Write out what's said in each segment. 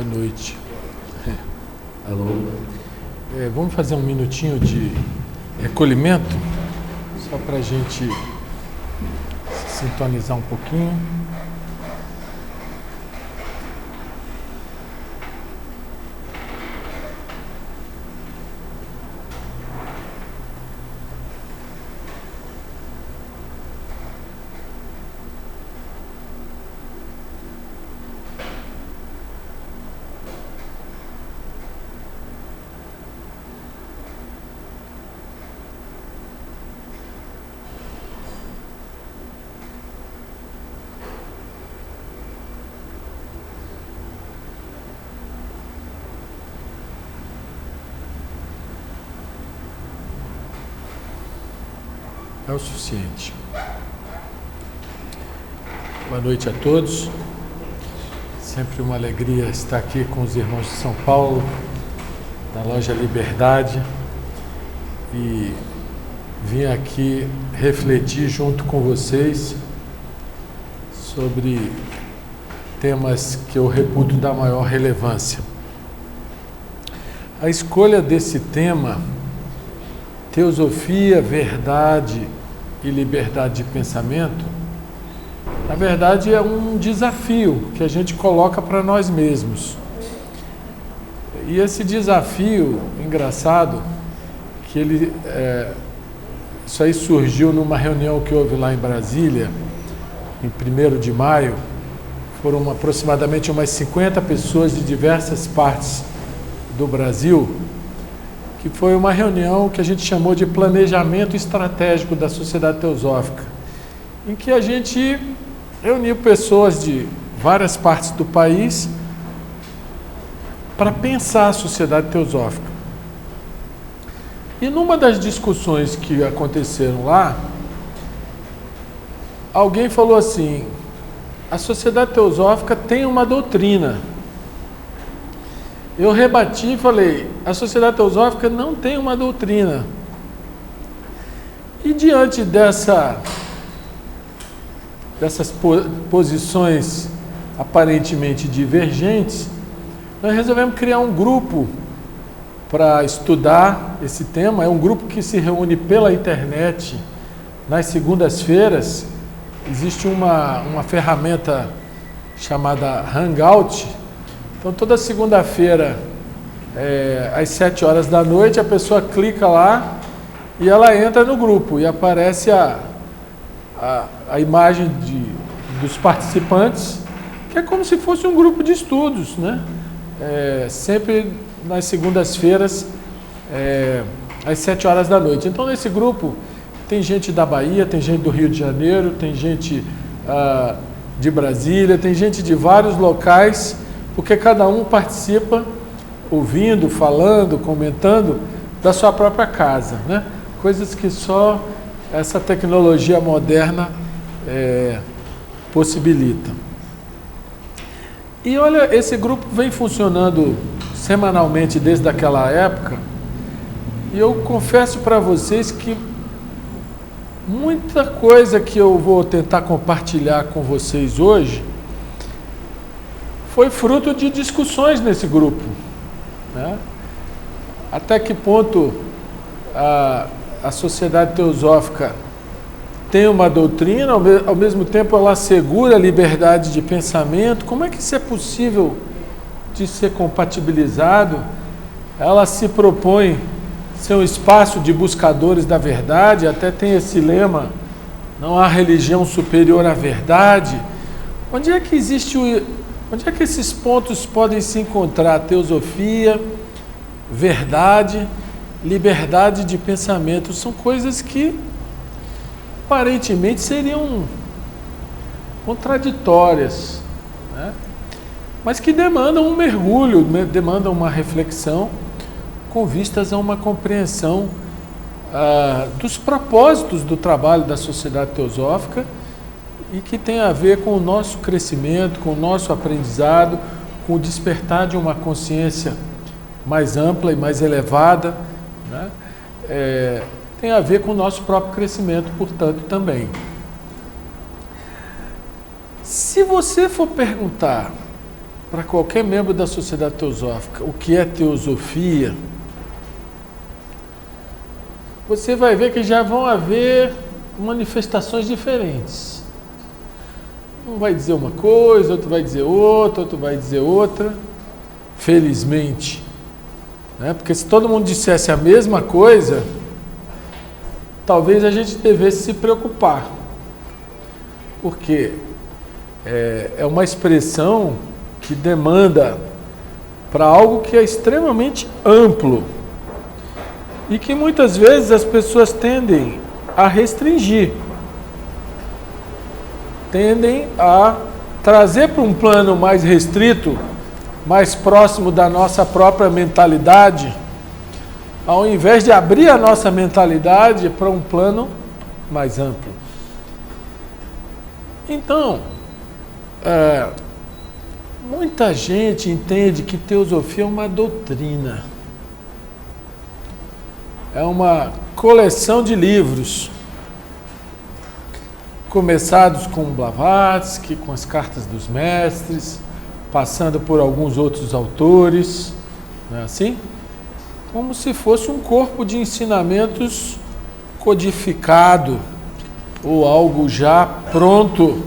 Boa noite. Alô? Vamos fazer um minutinho de recolhimento, só para a gente se sintonizar um pouquinho. É o suficiente. Boa noite a todos. Sempre uma alegria estar aqui com os irmãos de São Paulo, da loja Liberdade, e vim aqui refletir junto com vocês sobre temas que eu reputo da maior relevância. A escolha desse tema, teosofia, verdade e liberdade de pensamento, na verdade é um desafio que a gente coloca para nós mesmos. E esse desafio, engraçado, que isso aí surgiu numa reunião que houve lá em Brasília, em 1º de maio, foram aproximadamente umas 50 pessoas de diversas partes do Brasil, que foi uma reunião que a gente chamou de planejamento estratégico da Sociedade Teosófica, em que a gente reuniu pessoas de várias partes do país para pensar a Sociedade Teosófica. E numa das discussões que aconteceram lá, alguém falou assim: a Sociedade Teosófica tem uma doutrina. Eu rebati e falei: a Sociedade Teosófica não tem uma doutrina. E diante dessas posições aparentemente divergentes, nós resolvemos criar um grupo para estudar esse tema. É um grupo que se reúne pela internet nas segundas-feiras. Existe uma ferramenta chamada Hangout. Então, toda segunda-feira, às 7 horas da noite, a pessoa clica lá e ela entra no grupo e aparece a imagem dos participantes, que é como se fosse um grupo de estudos, né? Sempre nas segundas-feiras, às 7 horas da noite. Então, nesse grupo, tem gente da Bahia, tem gente do Rio de Janeiro, tem gente de Brasília, tem gente de vários locais, porque cada um participa ouvindo, falando, comentando da sua própria casa, né? Coisas que só essa tecnologia moderna possibilita. E olha, esse grupo vem funcionando semanalmente desde aquela época, e eu confesso para vocês que muita coisa que eu vou tentar compartilhar com vocês hoje foi fruto de discussões nesse grupo, né? Até que ponto a Sociedade Teosófica tem uma doutrina, ao mesmo tempo ela assegura a liberdade de pensamento. Como é que isso é possível de ser compatibilizado? Ela se propõe ser um espaço de buscadores da verdade, até tem esse lema: não há religião superior à verdade. Onde é que esses pontos podem se encontrar? Teosofia, verdade, liberdade de pensamento. São coisas que aparentemente seriam contraditórias, né? Mas que demandam um mergulho, demandam uma reflexão com vistas a uma compreensão dos propósitos do trabalho da Sociedade Teosófica, e que tem a ver com o nosso crescimento, com o nosso aprendizado, com o despertar de uma consciência mais ampla e mais elevada, né? Tem a ver com o nosso próprio crescimento, portanto, também. Se você for perguntar para qualquer membro da sociedade teosófica, o que é teosofia, você vai ver que já vão haver manifestações diferentes. Um vai dizer uma coisa, outro vai dizer outra, outro vai dizer outra. Felizmente, né? Porque se todo mundo dissesse a mesma coisa, talvez a gente devesse se preocupar. Porque é uma expressão que demanda para algo que é extremamente amplo e que muitas vezes as pessoas tendem a restringir, tendem a trazer para um plano mais restrito, mais próximo da nossa própria mentalidade, ao invés de abrir a nossa mentalidade para um plano mais amplo. Então, muita gente entende que teosofia é uma doutrina, é uma coleção de livros, começados com Blavatsky, com as cartas dos mestres, passando por alguns outros autores, não é assim? Como se fosse um corpo de ensinamentos codificado, ou algo já pronto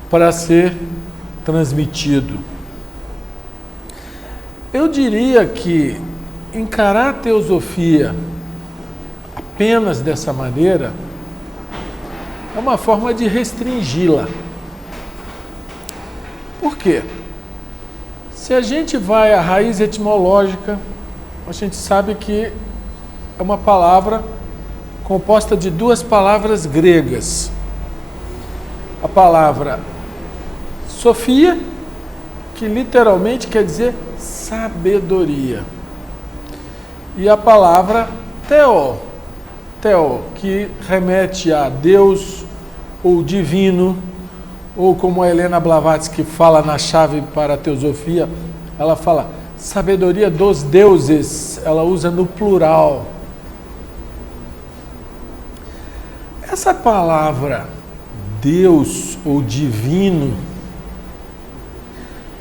para ser transmitido. Eu diria que encarar a teosofia apenas dessa maneira é uma forma de restringi-la. Por quê? Se a gente vai à raiz etimológica, a gente sabe que é uma palavra composta de duas palavras gregas. A palavra Sofia, que literalmente quer dizer sabedoria. E a palavra Theo, que remete a Deus ou divino, ou como a Helena Blavatsky fala na chave para a teosofia, ela fala sabedoria dos deuses, ela usa no plural. Essa palavra Deus ou divino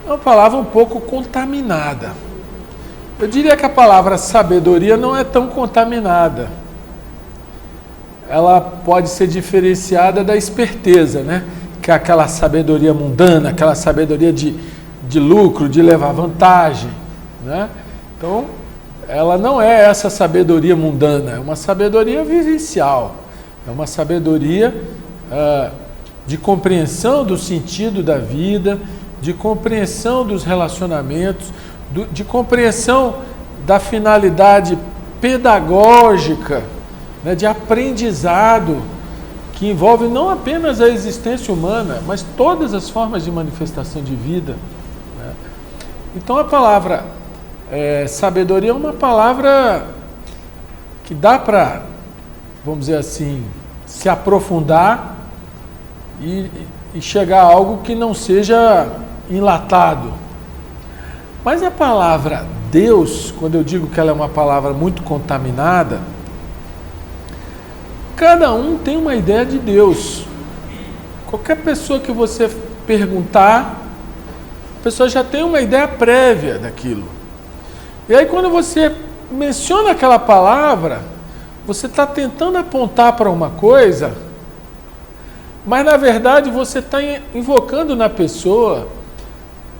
é uma palavra um pouco contaminada. Eu diria que a palavra sabedoria não é tão contaminada. Ela pode ser diferenciada da esperteza, né? Que é aquela sabedoria mundana, aquela sabedoria de lucro, de levar vantagem, né? Então, ela não é essa sabedoria mundana, é uma sabedoria vivencial, é uma sabedoria de compreensão do sentido da vida, de compreensão dos relacionamentos, de compreensão da finalidade pedagógica, né, de aprendizado, que envolve não apenas a existência humana, mas todas as formas de manifestação de vida, né? Então a palavra sabedoria é uma palavra que dá para, vamos dizer assim, se aprofundar e chegar a algo que não seja enlatado. Mas a palavra Deus, quando eu digo que ela é uma palavra muito contaminada, cada um tem uma ideia de Deus. Qualquer pessoa que você perguntar, a pessoa já tem uma ideia prévia daquilo. E aí quando você menciona aquela palavra, você está tentando apontar para uma coisa, mas na verdade você está invocando na pessoa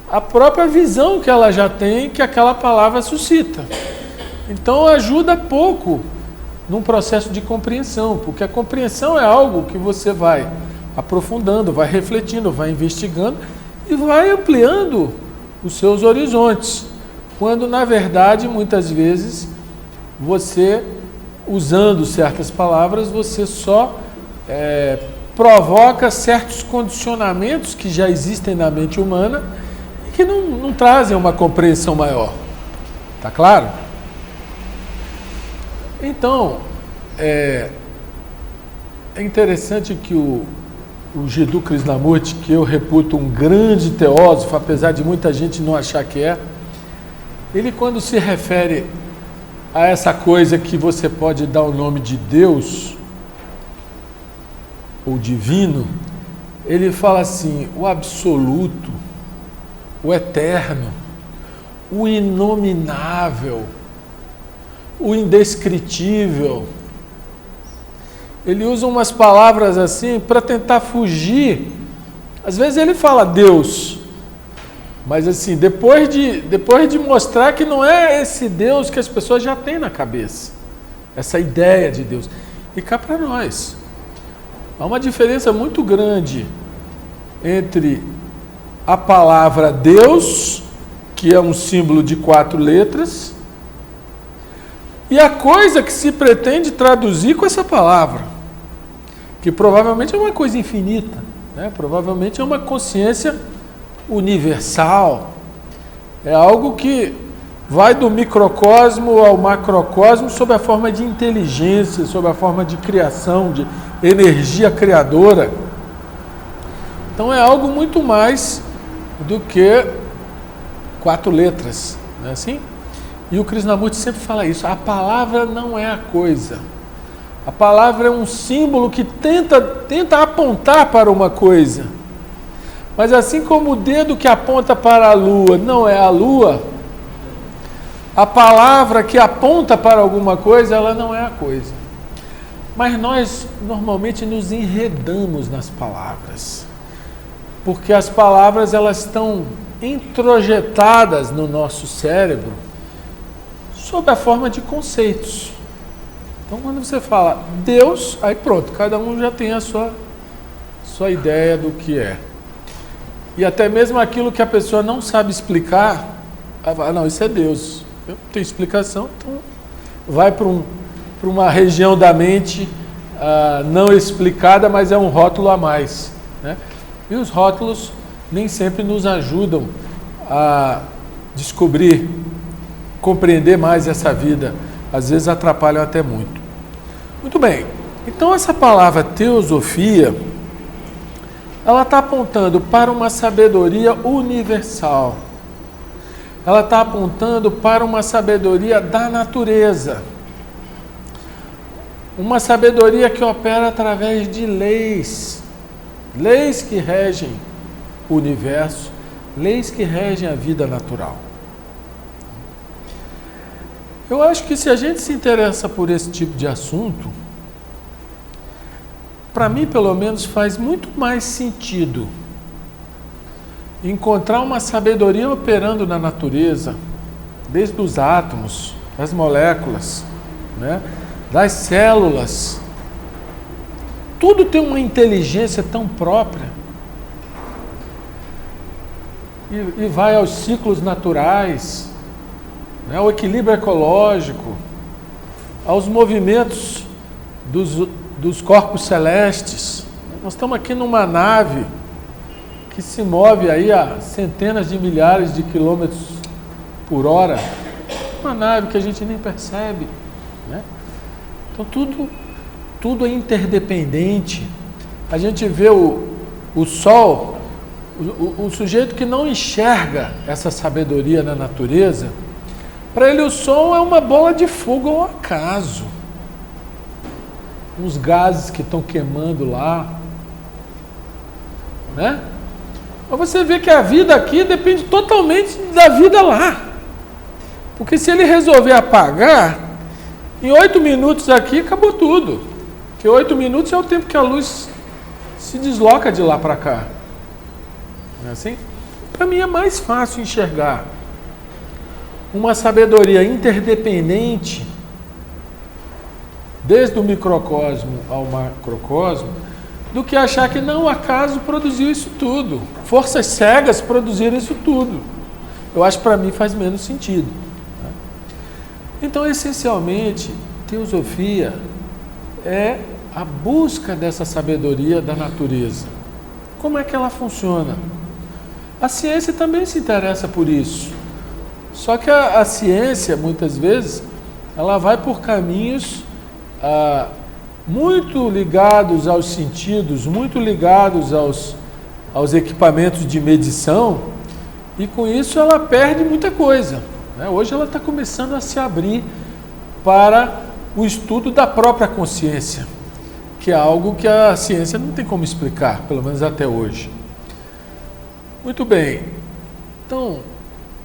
a própria visão que ela já tem, que aquela palavra suscita. Então ajuda pouco num processo de compreensão, porque a compreensão é algo que você vai aprofundando, vai refletindo, vai investigando e vai ampliando os seus horizontes, quando na verdade muitas vezes você, usando certas palavras, você só provoca certos condicionamentos que já existem na mente humana e que não trazem uma compreensão maior. Tá claro? Então, é interessante que o Jiddu Krishnamurti, que eu reputo um grande teósofo, apesar de muita gente não achar que é, ele quando se refere a essa coisa que você pode dar o nome de Deus ou divino, ele fala assim, o absoluto, o eterno, o inominável, o indescritível. Ele usa umas palavras assim para tentar fugir. Às vezes ele fala Deus, mas assim, depois de mostrar que não é esse Deus que as pessoas já têm na cabeça, essa ideia de Deus. E cá para nós, há uma diferença muito grande entre a palavra Deus, que é um símbolo de 4 letras, e a coisa que se pretende traduzir com essa palavra, que provavelmente é uma coisa infinita, né? Provavelmente é uma consciência universal, é algo que vai do microcosmo ao macrocosmo sob a forma de inteligência, sob a forma de criação, de energia criadora. Então é algo muito mais do que 4 letras, não é assim? E o Krishnamurti sempre fala isso, a palavra não é a coisa. A palavra é um símbolo que tenta apontar para uma coisa. Mas assim como o dedo que aponta para a lua não é a lua, a palavra que aponta para alguma coisa, ela não é a coisa. Mas nós normalmente nos enredamos nas palavras, porque as palavras elas estão introjetadas no nosso cérebro sob a forma de conceitos. Então, quando você fala Deus, aí pronto, cada um já tem a sua ideia do que é. E até mesmo aquilo que a pessoa não sabe explicar, ela fala, não, isso é Deus. Eu não tenho explicação, então vai para uma região da mente não explicada, mas é um rótulo a mais, né? E os rótulos nem sempre nos ajudam a descobrir, compreender mais essa vida. Às vezes atrapalham até muito. Muito bem, então essa palavra teosofia, ela está apontando para uma sabedoria universal. Ela está apontando para uma sabedoria da natureza. Uma sabedoria que opera através de leis. Leis que regem o universo, leis que regem a vida natural. Eu acho que se a gente se interessa por esse tipo de assunto, para mim, pelo menos, faz muito mais sentido encontrar uma sabedoria operando na natureza, desde os átomos, das moléculas, né, das células. Tudo tem uma inteligência tão própria. E vai aos ciclos naturais, né, ao equilíbrio ecológico, aos movimentos dos corpos celestes. Nós estamos aqui numa nave que se move aí a centenas de milhares de quilômetros por hora. Uma nave que a gente nem percebe, né? Então tudo é interdependente. A gente vê o Sol, o sujeito que não enxerga essa sabedoria na natureza, para ele o Sol é uma bola de fogo ao acaso. Uns gases que estão queimando lá, né? Mas você vê que a vida aqui depende totalmente da vida lá. Porque se ele resolver apagar, em 8 minutos aqui acabou tudo. Porque 8 minutos é o tempo que a luz se desloca de lá para cá. Não é assim? Para mim é mais fácil enxergar uma sabedoria interdependente, desde o microcosmo ao macrocosmo, do que achar que não, o acaso produziu isso tudo. Forças cegas produziram isso tudo. Eu acho que para mim faz menos sentido. Né? Então, essencialmente, teosofia é a busca dessa sabedoria da natureza. Como é que ela funciona? A ciência também se interessa por isso. Só que a ciência, muitas vezes, ela vai por caminhos muito ligados aos sentidos, muito ligados aos equipamentos de medição, e com isso ela perde muita coisa. Né? Hoje ela está começando a se abrir para o estudo da própria consciência, que é algo que a ciência não tem como explicar, pelo menos até hoje. Muito bem. Então,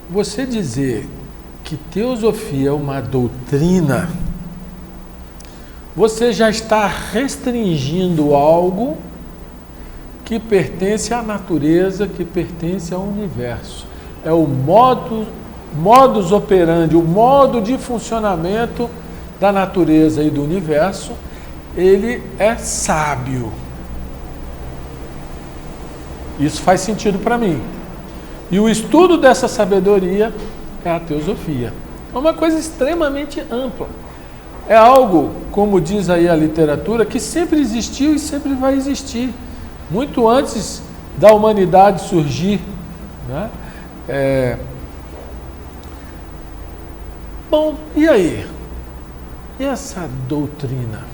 você dizer que teosofia é uma doutrina, você já está restringindo algo que pertence à natureza, que pertence ao universo. É o modus operandi, o modo de funcionamento da natureza e do universo. Ele é sábio. Isso faz sentido para mim. E o estudo dessa sabedoria é a teosofia. É uma coisa extremamente ampla. É algo, como diz aí a literatura, que sempre existiu e sempre vai existir. Muito antes da humanidade surgir, né? Bom, e aí? E essa doutrina?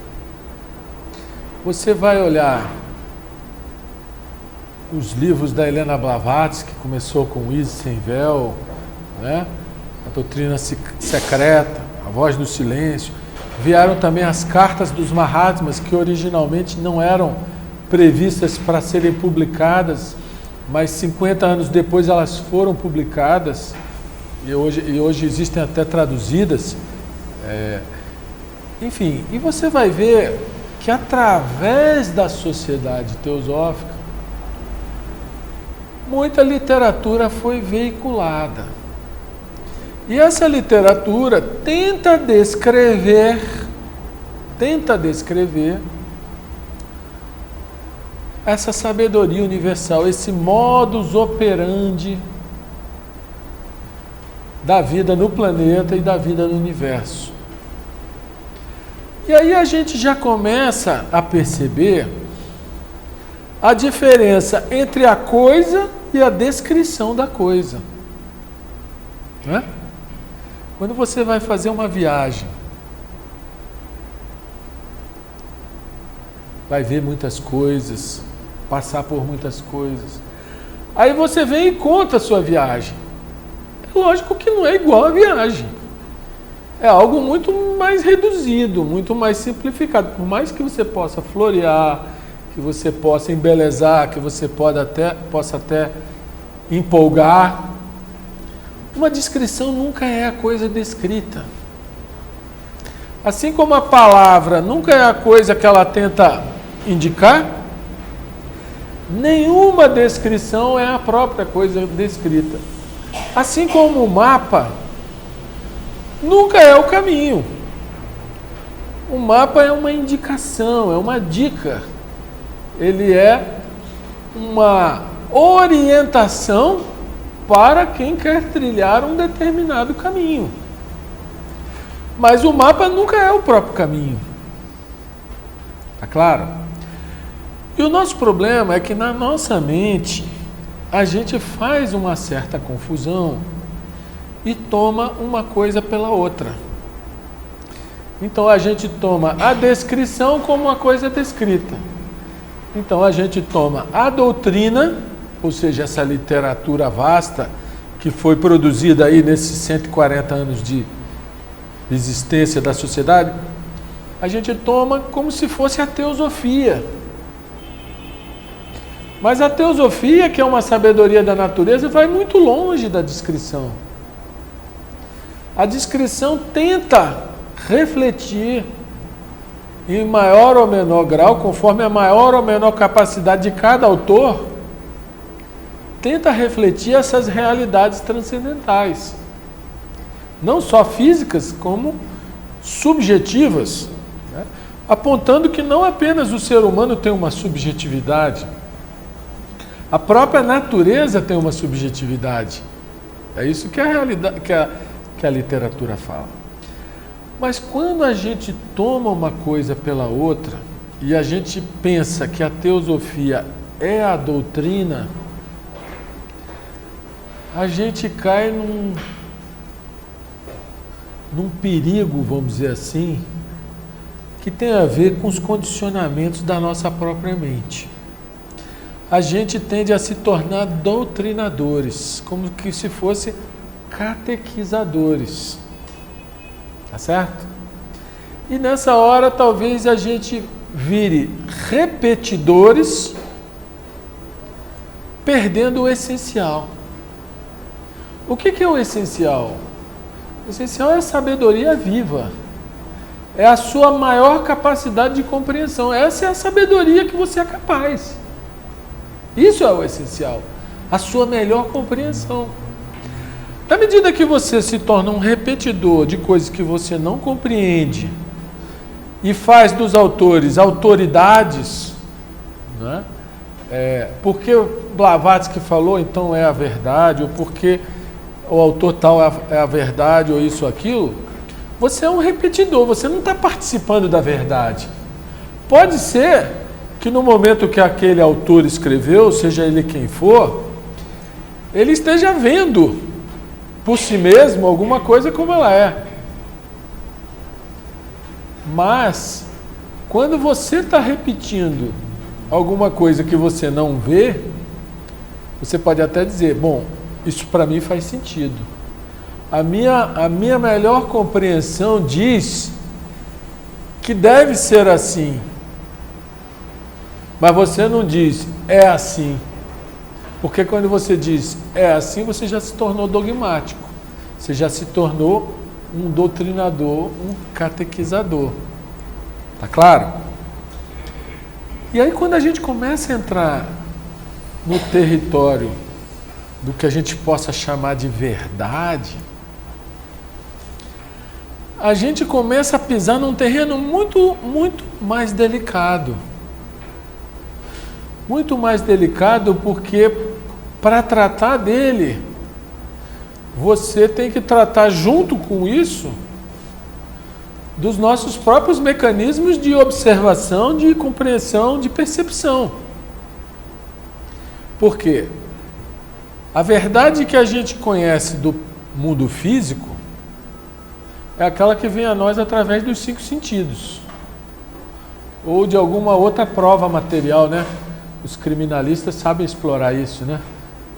Você vai olhar os livros da Helena Blavatsky, que começou com Isis Sem Véu, né? A doutrina secreta, a voz do silêncio. Vieram também as cartas dos Mahatmas, que originalmente não eram previstas para serem publicadas, mas 50 anos depois elas foram publicadas e hoje existem até traduzidas. Enfim, e você vai ver que através da sociedade teosófica, muita literatura foi veiculada. E essa literatura tenta descrever essa sabedoria universal, esse modus operandi da vida no planeta e da vida no universo. E aí a gente já começa a perceber a diferença entre a coisa e a descrição da coisa. Né? Quando você vai fazer uma viagem, vai ver muitas coisas, passar por muitas coisas. Aí você vem e conta a sua viagem. É lógico que não é igual a viagem. É algo muito mais reduzido, muito mais simplificado. Por mais que você possa florear, que você possa embelezar, que você possa até empolgar, uma descrição nunca é a coisa descrita. Assim como a palavra nunca é a coisa que ela tenta indicar, nenhuma descrição é a própria coisa descrita. Assim como o mapa nunca é o caminho. O mapa é uma indicação, é uma dica. Ele é uma orientação para quem quer trilhar um determinado caminho. Mas o mapa nunca é o próprio caminho. Tá claro? E o nosso problema é que na nossa mente a gente faz uma certa confusão e toma uma coisa pela outra. Então a gente toma a descrição como uma coisa descrita. Então a gente toma a doutrina, ou seja, essa literatura vasta que foi produzida aí nesses 140 anos de existência da sociedade, a gente toma como se fosse a teosofia. Mas a teosofia, que é uma sabedoria da natureza, vai muito longe da descrição. A descrição tenta refletir em maior ou menor grau, conforme a maior ou menor capacidade de cada autor, tenta refletir essas realidades transcendentais. Não só físicas, como subjetivas, né? Apontando que não apenas o ser humano tem uma subjetividade, a própria natureza tem uma subjetividade. É isso que a realidade, que a literatura fala. Mas quando a gente toma uma coisa pela outra e a gente pensa que a teosofia é a doutrina, a gente cai num perigo, vamos dizer assim, que tem a ver com os condicionamentos da nossa própria mente. A gente tende a se tornar doutrinadores, como que se fosse catequizadores. Tá certo? E nessa hora talvez a gente vire repetidores, perdendo o essencial. O que é o essencial? O essencial é a sabedoria viva. É a sua maior capacidade de compreensão. Essa é a sabedoria que você é capaz. Isso é o essencial. A sua melhor compreensão. Na medida que você se torna um repetidor de coisas que você não compreende e faz dos autores autoridades, né? Porque Blavatsky falou, então é a verdade, ou porque o autor tal é a verdade, ou isso ou aquilo, você é um repetidor, você não está participando da verdade. Pode ser que no momento que aquele autor escreveu, seja ele quem for, ele esteja vendo por si mesmo alguma coisa como ela é. Mas, quando você está repetindo alguma coisa que você não vê, você pode até dizer, bom, isso para mim faz sentido. A minha melhor compreensão diz que deve ser assim. Mas você não diz, é assim. Porque quando você diz, é assim, você já se tornou dogmático. Você já se tornou um doutrinador, um catequizador. Tá claro? E aí quando a gente começa a entrar no território do que a gente possa chamar de verdade, a gente começa a pisar num terreno muito, muito mais delicado. Muito mais delicado porque para tratar dele, você tem que tratar junto com isso dos nossos próprios mecanismos de observação, de compreensão, de percepção. Por quê? A verdade que a gente conhece do mundo físico é aquela que vem a nós através dos 5 sentidos. Ou de alguma outra prova material, né? Os criminalistas sabem explorar isso, né?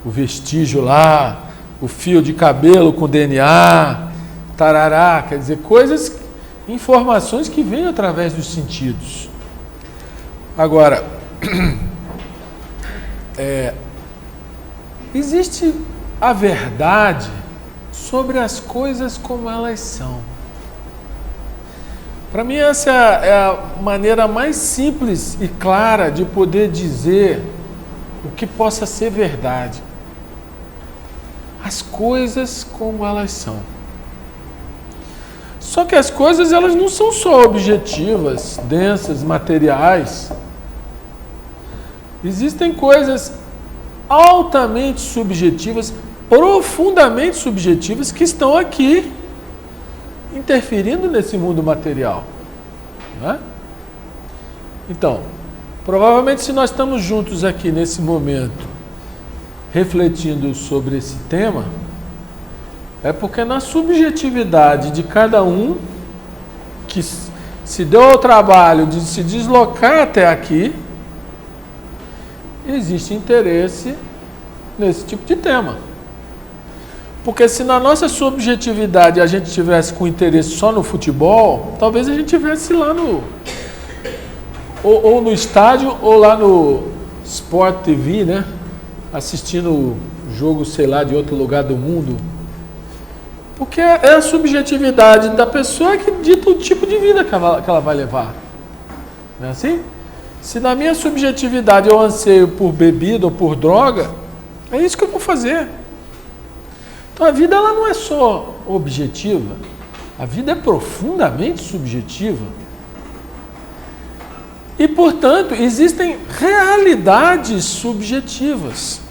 O vestígio lá, o fio de cabelo com DNA, tarará, quer dizer, coisas, informações que vêm através dos sentidos. Agora, existe a verdade sobre as coisas como elas são. Para mim, essa é a maneira mais simples e clara de poder dizer o que possa ser verdade. As coisas como elas são. Só que as coisas, elas não são só objetivas, densas, materiais. Existem coisas altamente subjetivas, profundamente subjetivas, que estão aqui interferindo nesse mundo material, né? Então, provavelmente se nós estamos juntos aqui nesse momento, refletindo sobre esse tema, é porque na subjetividade de cada um, que se deu ao trabalho de se deslocar até aqui, existe interesse nesse tipo de tema. Porque se na nossa subjetividade a gente tivesse com interesse só no futebol, talvez a gente tivesse lá no... Ou no estádio, ou lá no Sport TV, né? Assistindo o jogo, sei lá, de outro lugar do mundo. Porque é a subjetividade da pessoa que dita o tipo de vida que ela vai levar. Não é assim? Se na minha subjetividade eu anseio por bebida ou por droga, é isso que eu vou fazer. Então a vida, ela não é só objetiva, a vida é profundamente subjetiva. E, portanto, existem realidades subjetivas.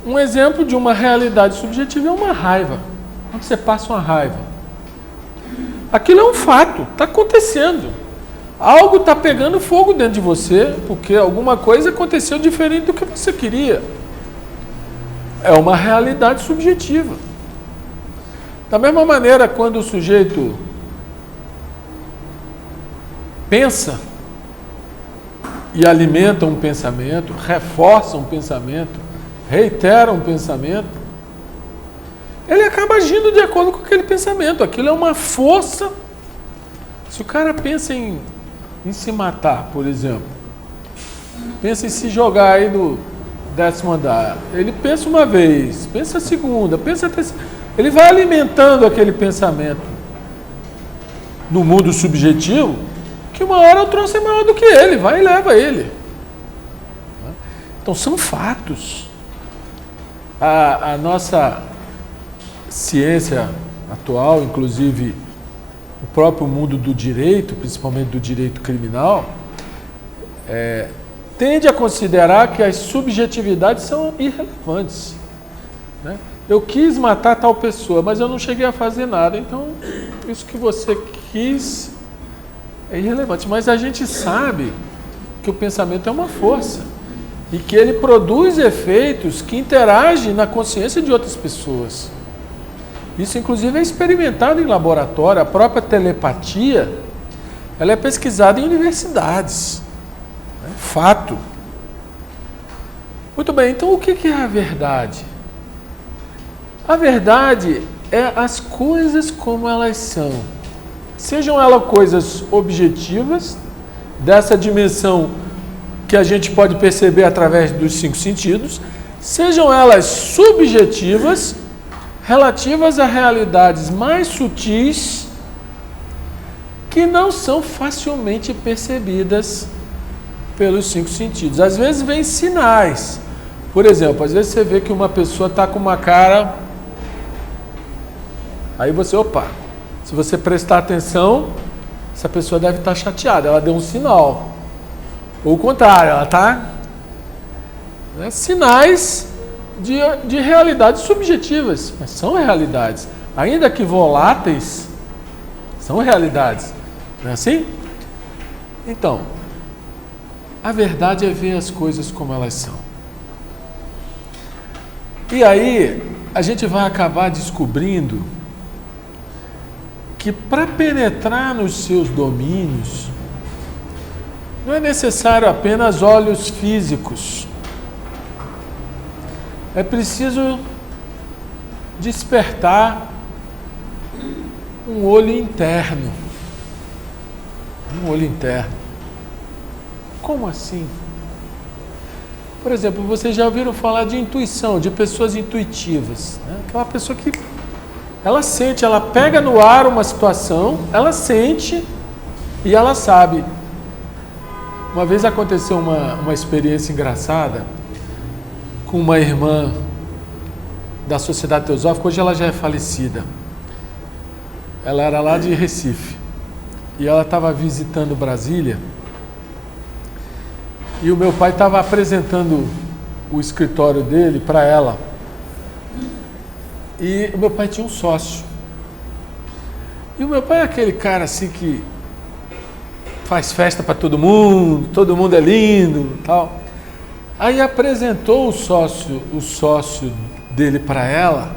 Um exemplo de uma realidade subjetiva é uma raiva. Quando você passa uma raiva, aquilo é um fato, está acontecendo. Algo está pegando fogo dentro de você, porque alguma coisa aconteceu diferente do que você queria. É uma realidade subjetiva. Da mesma maneira, quando o sujeito pensa e alimenta um pensamento, reforça um pensamento, reitera um pensamento, ele acaba agindo de acordo com aquele pensamento. Aquilo é uma força. Se o cara pensa em se matar, por exemplo, pensa em se jogar aí 10º andar. Ele pensa uma vez, pensa a segunda, pensa a terceira. Ele vai alimentando aquele pensamento no mundo subjetivo, que uma hora o troço é maior do que ele, vai e leva ele. Então são fatos. A nossa ciência atual, inclusive o próprio mundo do direito, principalmente do direito criminal, tende a considerar que as subjetividades são irrelevantes, né? Eu quis matar tal pessoa, mas eu não cheguei a fazer nada, então isso que você quis é irrelevante. Mas a gente sabe que o pensamento é uma força e que ele produz efeitos que interagem na consciência de outras pessoas. Isso, inclusive, é experimentado em laboratório. A própria telepatia, ela é pesquisada em universidades. É fato. Muito bem, então o que é a verdade? A verdade é as coisas como elas são. Sejam elas coisas objetivas, dessa dimensão que a gente pode perceber através dos 5 sentidos, sejam elas subjetivas, relativas a realidades mais sutis, que não são facilmente percebidas pelos 5 sentidos. Às vezes vem sinais. Por exemplo, às vezes você vê que uma pessoa está com uma cara... Aí você, se você prestar atenção, essa pessoa deve estar chateada, ela deu um sinal. Ou o contrário, ela está... Sinais de realidades subjetivas, mas são realidades. Ainda que voláteis, são realidades. Não é assim? Então, a verdade é ver as coisas como elas são. E aí, a gente vai acabar descobrindo que para penetrar nos seus domínios, não é necessário apenas olhos físicos. É preciso despertar um olho interno. Um olho interno. Como assim? Por exemplo, vocês já ouviram falar de intuição, de pessoas intuitivas, né? Aquela pessoa que ela sente, ela pega no ar uma situação, ela sente e ela sabe. Uma vez aconteceu uma experiência engraçada com uma irmã da Sociedade Teosófica, hoje ela já é falecida. Ela era lá de Recife e ela estava visitando Brasília e o meu pai estava apresentando o escritório dele para ela. E o meu pai tinha um sócio. E o meu pai é aquele cara assim que faz festa para todo mundo é lindo, tal. Aí apresentou o sócio dele para ela.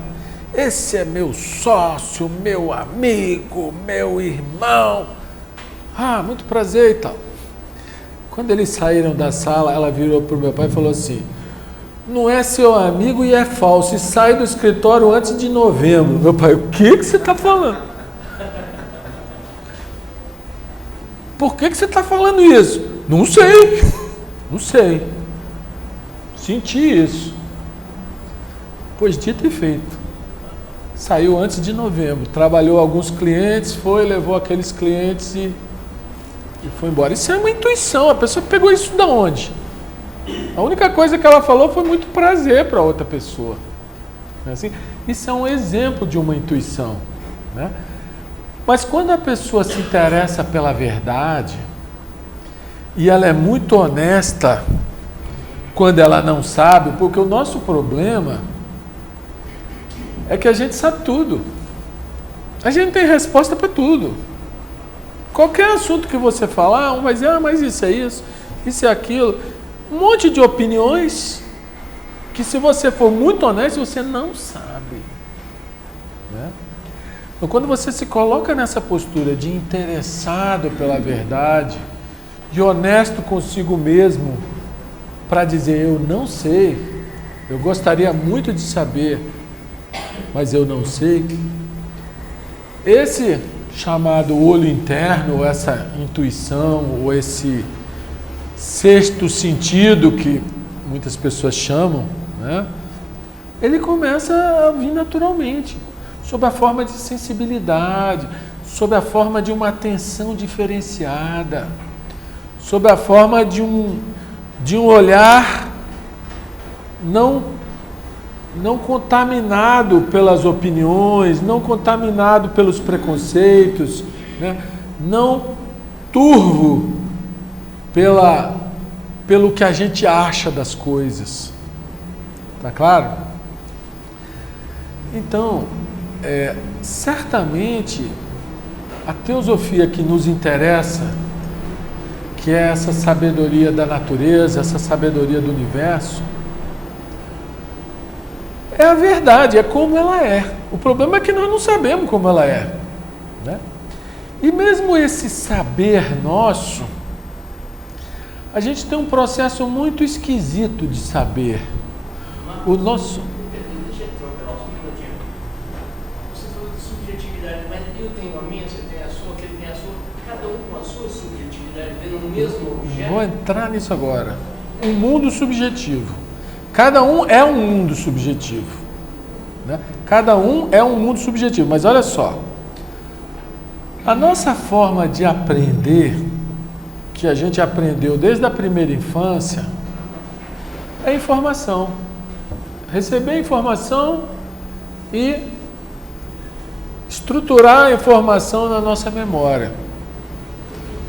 Esse é meu sócio, meu amigo, meu irmão. Muito prazer e tal. Quando eles saíram da sala, ela virou para o meu pai e falou assim: não é seu amigo e é falso, e sai do escritório antes de novembro. Meu pai, o que você está falando? Por que você está falando isso? Não sei. Senti isso. Pois dito e feito. Saiu antes de novembro, trabalhou alguns clientes, levou aqueles clientes e foi embora. Isso é uma intuição, a pessoa pegou isso da onde? A única coisa que ela falou foi muito prazer para outra pessoa. Não é assim? Isso é um exemplo de uma intuição, né? Mas quando a pessoa se interessa pela verdade e ela é muito honesta quando ela não sabe, porque o nosso problema é que a gente sabe tudo. A gente tem resposta para tudo. Qualquer assunto que você falar, um vai dizer, mas isso é isso, isso é aquilo. Um monte de opiniões que, se você for muito honesto, você não sabe, né? Então, quando você se coloca nessa postura de interessado pela verdade, de honesto consigo mesmo, para dizer, eu não sei, eu gostaria muito de saber, mas eu não sei, esse chamado olho interno, ou essa intuição, ou esse sexto sentido que muitas pessoas chamam, né? Ele começa a vir naturalmente, sob a forma de sensibilidade, sob a forma de uma atenção diferenciada, sob a forma de um olhar não contaminado pelas opiniões, não contaminado pelos preconceitos, né? Não turvo pelo que a gente acha das coisas. Tá claro? Então, certamente, a teosofia que nos interessa, que é essa sabedoria da natureza, essa sabedoria do universo, é a verdade, é como ela é. O problema é que nós não sabemos como ela é, né? E mesmo esse saber nosso, a gente tem um processo muito esquisito de saber. O nosso... Deixa eu trocar um minutinho. Você falou de subjetividade, mas eu tenho a minha, você tem a sua, ele tem a sua, cada um com a sua subjetividade, vendo no mesmo objeto. Vou entrar nisso agora. Um mundo subjetivo. Cada um é um mundo subjetivo, né? Cada um é um mundo subjetivo. Mas olha só, a nossa forma de aprender, que a gente aprendeu desde a primeira infância, é informação. Receber informação e estruturar a informação na nossa memória.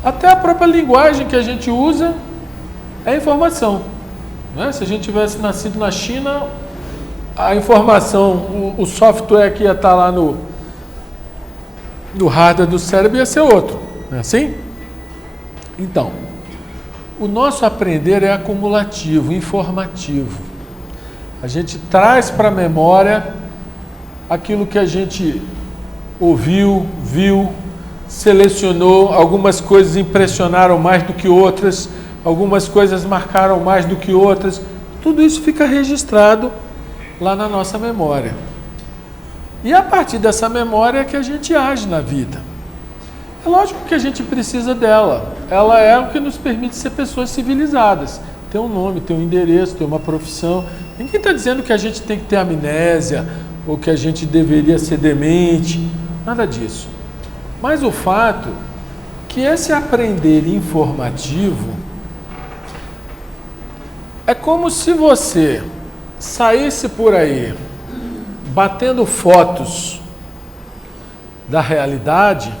Até a própria linguagem que a gente usa é informação, né? Se a gente tivesse nascido na China, a informação, o software que ia estar lá no hardware do cérebro ia ser outro, não é assim? Então, o nosso aprender é acumulativo, informativo. A gente traz para a memória aquilo que a gente ouviu, viu, selecionou, algumas coisas impressionaram mais do que outras, algumas coisas marcaram mais do que outras. Tudo isso fica registrado lá na nossa memória. E a partir dessa memória é que a gente age na vida. É lógico que a gente precisa dela. Ela é o que nos permite ser pessoas civilizadas. Tem um nome, tem um endereço, tem uma profissão. Ninguém está dizendo que a gente tem que ter amnésia ou que a gente deveria ser demente. Nada disso. Mas o fato que esse aprender informativo é como se você saísse por aí batendo fotos da realidade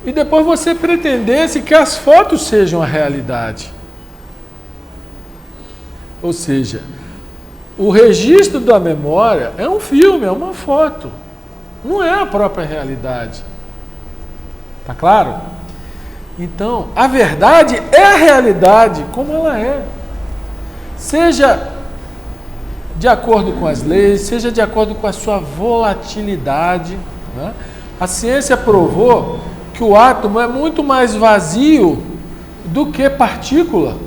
e depois você pretendesse que as fotos sejam a realidade. Ou seja, o registro da memória é um filme, é uma foto, não é a própria realidade. Tá claro? Então, a verdade é a realidade como ela é. Seja de acordo com as leis, seja de acordo com a sua volatilidade, né? A ciência provou que o átomo é muito mais vazio do que partícula.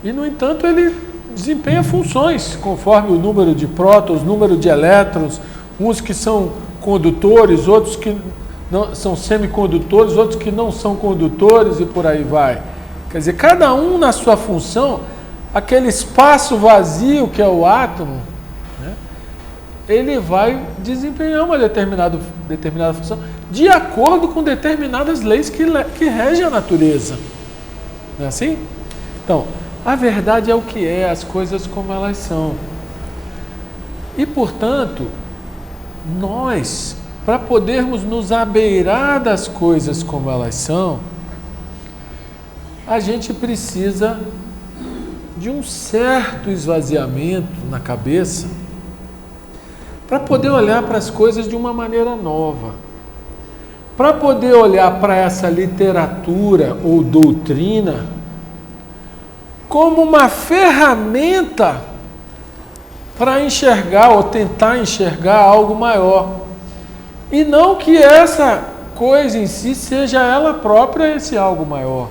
E, no entanto, ele desempenha funções conforme o número de prótons, número de elétrons, uns que são condutores, outros que não, são semicondutores, outros que não são condutores e por aí vai. Quer dizer, cada um na sua função, aquele espaço vazio que é o átomo, né, ele vai desempenhar uma determinada função de acordo com determinadas leis que regem a natureza. Não é assim? Então, a verdade é o que é, as coisas como elas são. E, portanto, nós, para podermos nos abeirar das coisas como elas são, a gente precisa de um certo esvaziamento na cabeça para poder olhar para as coisas de uma maneira nova, para poder olhar para essa literatura ou doutrina como uma ferramenta para enxergar ou tentar enxergar algo maior, e não que essa coisa em si seja ela própria esse algo maior.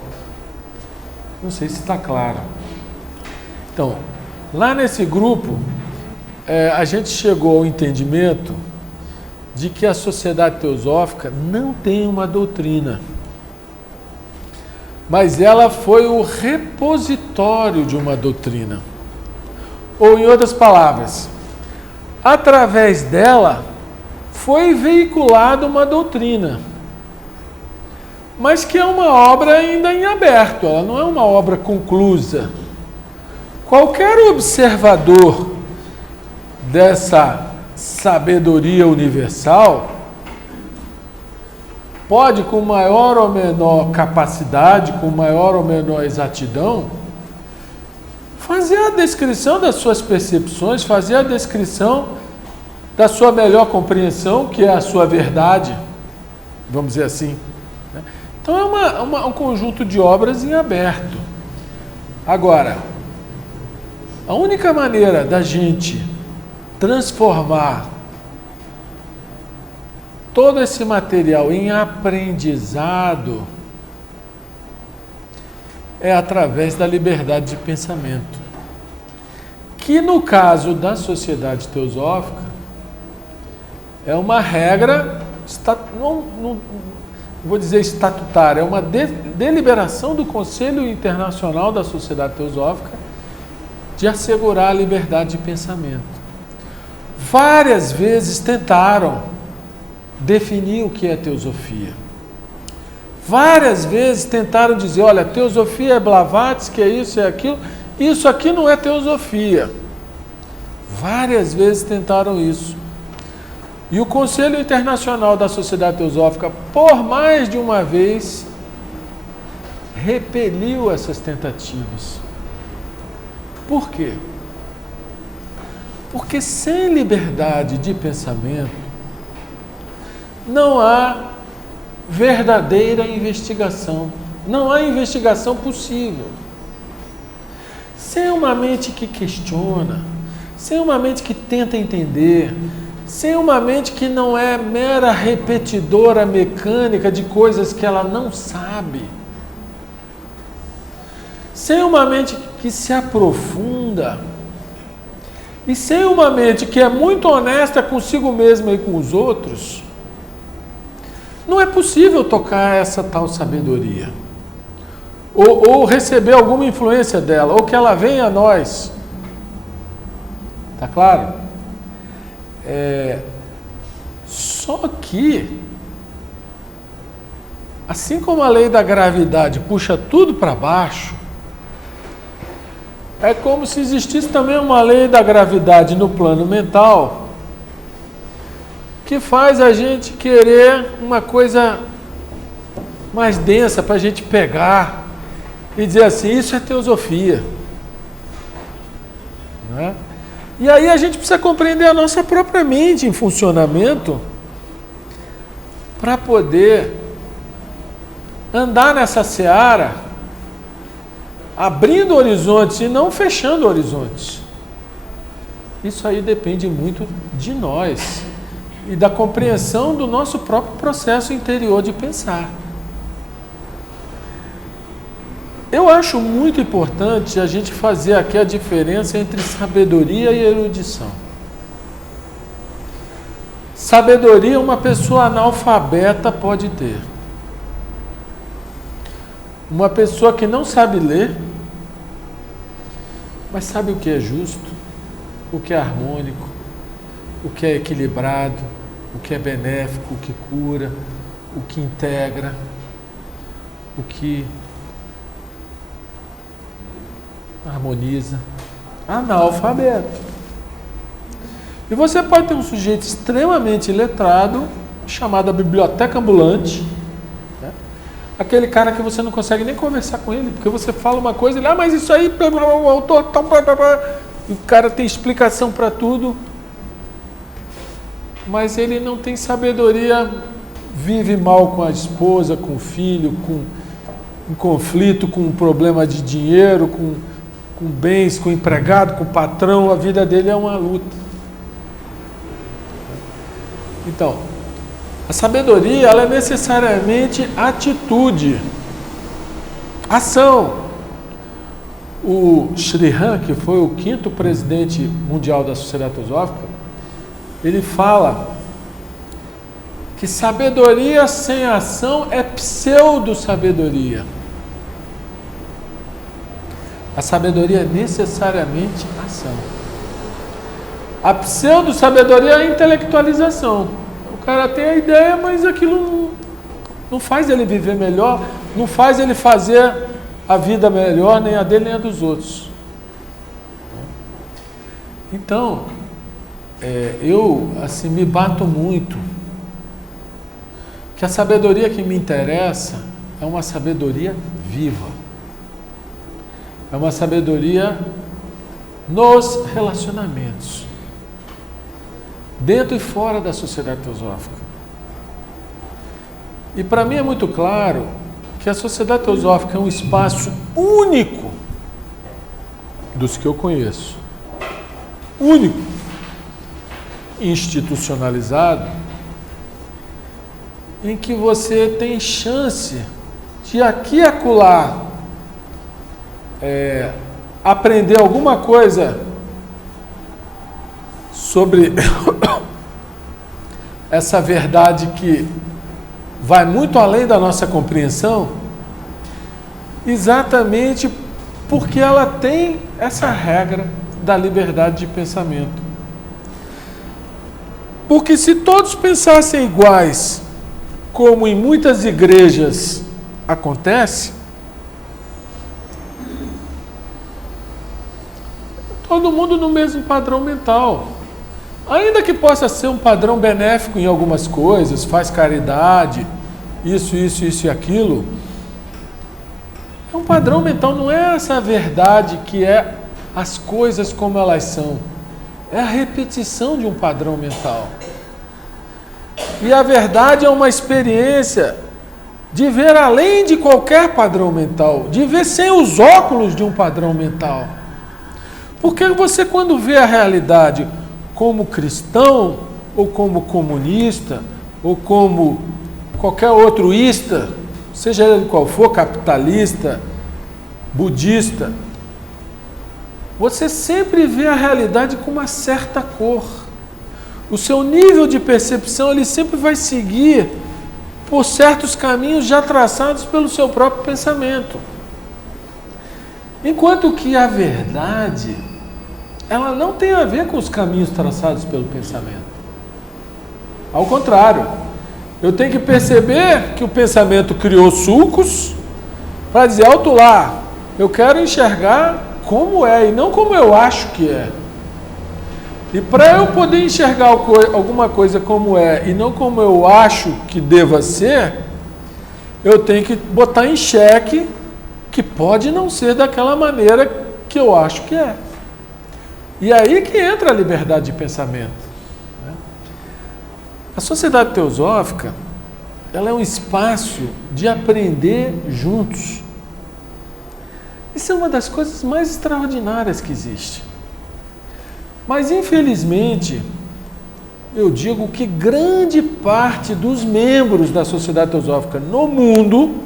Não sei se está claro. Então, lá nesse grupo, a gente chegou ao entendimento de que a sociedade teosófica não tem uma doutrina. mas ela foi o repositório de uma doutrina. Ou, em outras palavras, através dela foi veiculada uma doutrina, mas que é uma obra ainda em aberto, ela não é uma obra conclusa. Qualquer observador dessa sabedoria universal pode, com maior ou menor capacidade, com maior ou menor exatidão, fazer a descrição das suas percepções, fazer a descrição da sua melhor compreensão, que é a sua verdade, vamos dizer assim. Então é um conjunto de obras em aberto. Agora, a única maneira da gente transformar todo esse material em aprendizado é através da liberdade de pensamento, que no caso da sociedade teosófica é uma regra, não vou dizer estatutária, é uma deliberação do Conselho Internacional da Sociedade Teosófica de assegurar a liberdade de pensamento. Várias vezes tentaram definir o que é teosofia. Várias vezes tentaram dizer, olha, teosofia é Blavatsky, é isso, é aquilo, isso aqui não é teosofia. Várias vezes tentaram isso. E o Conselho Internacional da Sociedade Teosófica, por mais de uma vez, repeliu essas tentativas. Por quê? Porque sem liberdade de pensamento, não há verdadeira investigação. Não há investigação possível. Sem uma mente que questiona, sem uma mente que tenta entender, sem uma mente que não é mera repetidora mecânica de coisas que ela não sabe, sem uma mente que se aprofunda, e sem uma mente que é muito honesta consigo mesma e com os outros, não é possível tocar essa tal sabedoria, ou receber alguma influência dela, ou que ela venha a nós. Tá claro? Só que, assim como a lei da gravidade puxa tudo para baixo, é como se existisse também uma lei da gravidade no plano mental que faz a gente querer uma coisa mais densa para a gente pegar e dizer assim, isso é teosofia. Não é? E aí a gente precisa compreender a nossa própria mente em funcionamento para poder andar nessa seara, abrindo horizontes e não fechando horizontes. Isso aí depende muito de nós e da compreensão do nosso próprio processo interior de pensar. Eu acho muito importante a gente fazer aqui a diferença entre sabedoria e erudição. Sabedoria uma pessoa analfabeta pode ter. Uma pessoa que não sabe ler, mas sabe o que é justo, o que é harmônico, o que é equilibrado, o que é benéfico, o que cura, o que integra, o que harmoniza. Analfabeto. E você pode ter um sujeito extremamente letrado, chamado a biblioteca ambulante, né? Aquele cara que você não consegue nem conversar com ele, porque você fala uma coisa, ele, mas isso aí, o autor, e o cara tem explicação para tudo, mas ele não tem sabedoria, vive mal com a esposa, com o filho, em conflito, com um problema de dinheiro, com bens, com o empregado, com o patrão, a vida dele é uma luta. Então, a sabedoria, ela é necessariamente atitude, ação. O Sri Ram, que foi o 5º presidente mundial da Sociedade Teosófica, ele fala que sabedoria sem ação é pseudo-sabedoria. A sabedoria é necessariamente ação. A pseudo-sabedoria é a intelectualização. O cara tem a ideia, mas aquilo não faz ele viver melhor, não faz ele fazer a vida melhor, nem a dele, nem a dos outros. Então, eu assim, me bato muito que a sabedoria que me interessa é uma sabedoria viva. É uma sabedoria nos relacionamentos, dentro e fora da sociedade teosófica. E para mim é muito claro que a sociedade teosófica é um espaço único dos que eu conheço. Único, institucionalizado, em que você tem chance de aqui e acolá aprender alguma coisa sobre essa verdade que vai muito além da nossa compreensão, exatamente porque ela tem essa regra da liberdade de pensamento. Porque se todos pensassem iguais, como em muitas igrejas acontece, todo mundo no mesmo padrão mental. Ainda que possa ser um padrão benéfico em algumas coisas, faz caridade, isso e aquilo, é um padrão mental, não é essa verdade que é as coisas como elas são. É a repetição de um padrão mental. E a verdade é uma experiência de ver além de qualquer padrão mental, de ver sem os óculos de um padrão mental. Porque você, quando vê a realidade como cristão, ou como comunista, ou como qualquer outro ista, seja ele qual for, capitalista, budista, você sempre vê a realidade com uma certa cor. O seu nível de percepção, ele sempre vai seguir por certos caminhos já traçados pelo seu próprio pensamento. Enquanto que a verdade, ela não tem a ver com os caminhos traçados pelo pensamento. Ao contrário, eu tenho que perceber que o pensamento criou sulcos para dizer, alto lá, eu quero enxergar como é e não como eu acho que é. E para eu poder enxergar alguma coisa como é e não como eu acho que deva ser, eu tenho que botar em xeque que pode não ser daquela maneira que eu acho que é. E aí que entra a liberdade de pensamento. A sociedade teosófica, ela é um espaço de aprender juntos. Isso é uma das coisas mais extraordinárias que existe. Mas, infelizmente, eu digo que grande parte dos membros da sociedade teosófica no mundo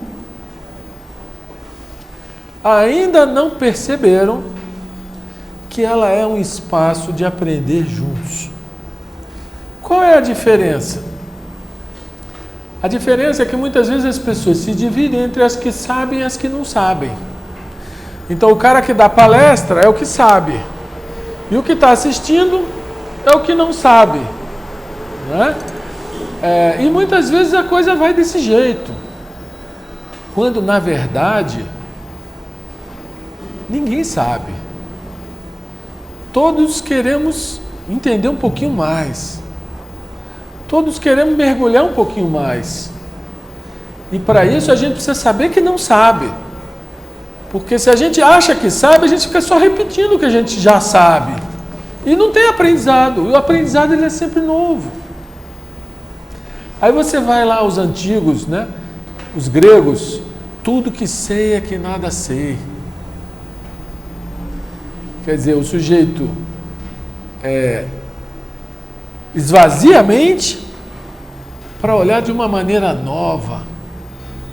ainda não perceberam que ela é um espaço de aprender juntos. Qual é a diferença? A diferença é que muitas vezes as pessoas se dividem entre as que sabem e as que não sabem. Então o cara que dá palestra é o que sabe. E o que está assistindo é o que não sabe. Né? E muitas vezes a coisa vai desse jeito. Quando, na verdade, ninguém sabe. Todos queremos entender um pouquinho mais. Todos queremos mergulhar um pouquinho mais. E para isso a gente precisa saber que não sabe. Porque se a gente acha que sabe, a gente fica só repetindo o que a gente já sabe. E não tem aprendizado. E o aprendizado, ele é sempre novo. Aí você vai lá aos antigos, né? Os gregos, tudo que sei é que nada sei. Quer dizer, o sujeito esvazia a mente para olhar de uma maneira nova,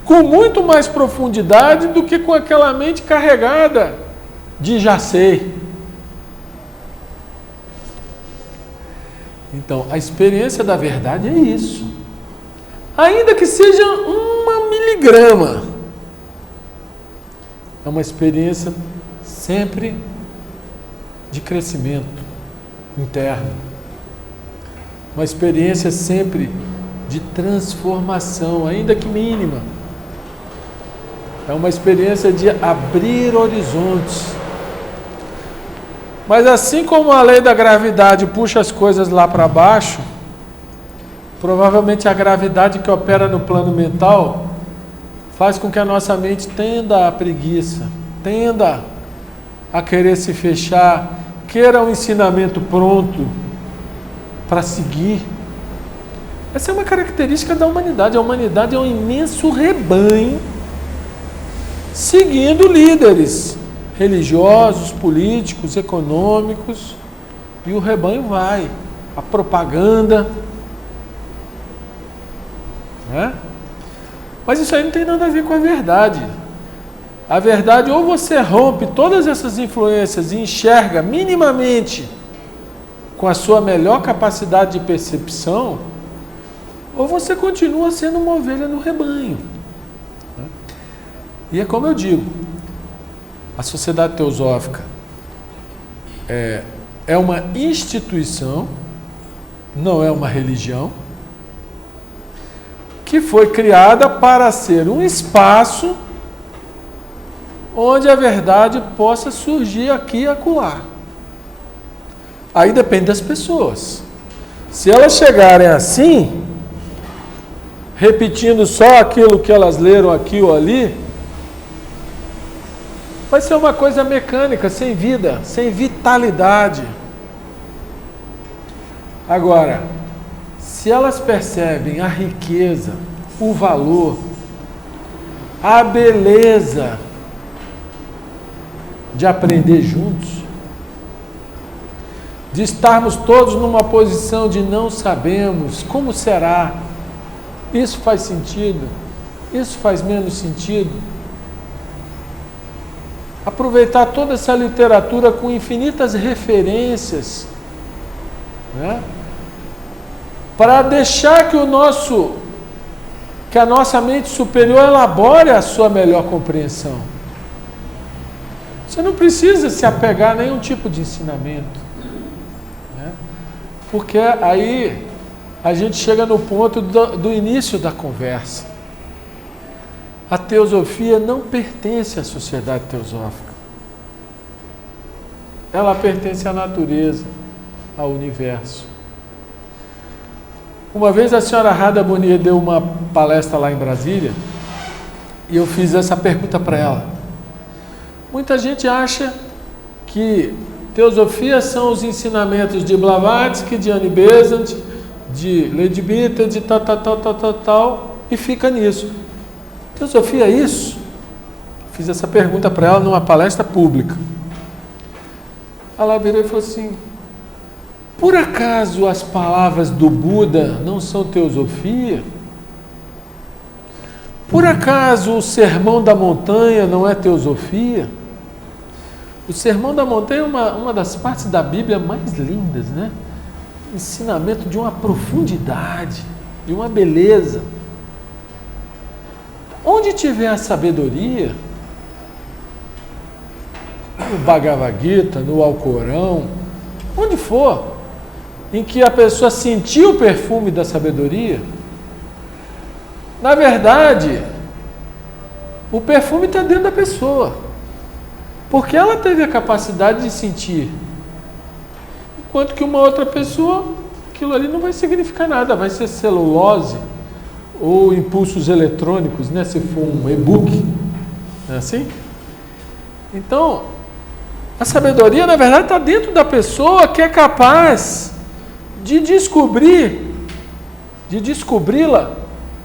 com muito mais profundidade do que com aquela mente carregada de já sei. Então, a experiência da verdade é isso. Ainda que seja 1 miligrama, é uma experiência sempre de crescimento interno, uma experiência sempre de transformação, ainda que mínima. É uma experiência de abrir horizontes. Mas assim como a lei da gravidade puxa as coisas lá para baixo, provavelmente a gravidade que opera no plano mental faz com que a nossa mente tenda à preguiça, tenda a querer se fechar, queira um ensinamento pronto para seguir. Essa é uma característica da humanidade. A humanidade é um imenso rebanho seguindo líderes religiosos, políticos, econômicos, e o rebanho vai. A propaganda, né? Mas isso aí não tem nada a ver com a verdade. A verdade, ou você rompe todas essas influências e enxerga minimamente com a sua melhor capacidade de percepção, ou você continua sendo uma ovelha no rebanho. E é como eu digo, a Sociedade Teosófica é uma instituição, não é uma religião, que foi criada para ser um espaço onde a verdade possa surgir aqui e acolá. Aí depende das pessoas. Se elas chegarem assim, repetindo só aquilo que elas leram aqui ou ali, vai ser uma coisa mecânica, sem vida, sem vitalidade. Agora, se elas percebem a riqueza, o valor, a beleza de aprender juntos, de estarmos todos numa posição de não sabemos como será, isso faz sentido, isso faz menos sentido. Aproveitar toda essa literatura com infinitas referências, né? Para deixar que a nossa mente superior elabore a sua melhor compreensão. Você não precisa se apegar a nenhum tipo de ensinamento, né? Porque aí a gente chega no ponto do início da conversa. A teosofia não pertence à Sociedade Teosófica. Ela pertence à natureza, ao universo. Uma vez a senhora Radha Bonnier deu uma palestra lá em Brasília e eu fiz essa pergunta para ela. Muita gente acha que teosofia são os ensinamentos de Blavatsky, de Annie Besant, de Lady Bitter, de tal, e fica nisso. Teosofia é isso? Fiz essa pergunta para ela numa palestra pública. Ela virou e falou assim: por acaso as palavras do Buda não são teosofia? Por acaso o Sermão da Montanha não é teosofia? O Sermão da Montanha é uma das partes da Bíblia mais lindas, né? Ensinamento de uma profundidade, de uma beleza. Onde tiver a sabedoria, no Bhagavad Gita, no Alcorão, onde for, em que a pessoa sentiu o perfume da sabedoria, na verdade, o perfume está dentro da pessoa, porque ela teve a capacidade de sentir, enquanto que uma outra pessoa, aquilo ali não vai significar nada, vai ser celulose ou impulsos eletrônicos, né? Se for um e-book, não é assim? Então, a sabedoria, na verdade, está dentro da pessoa, que é capaz de descobri-la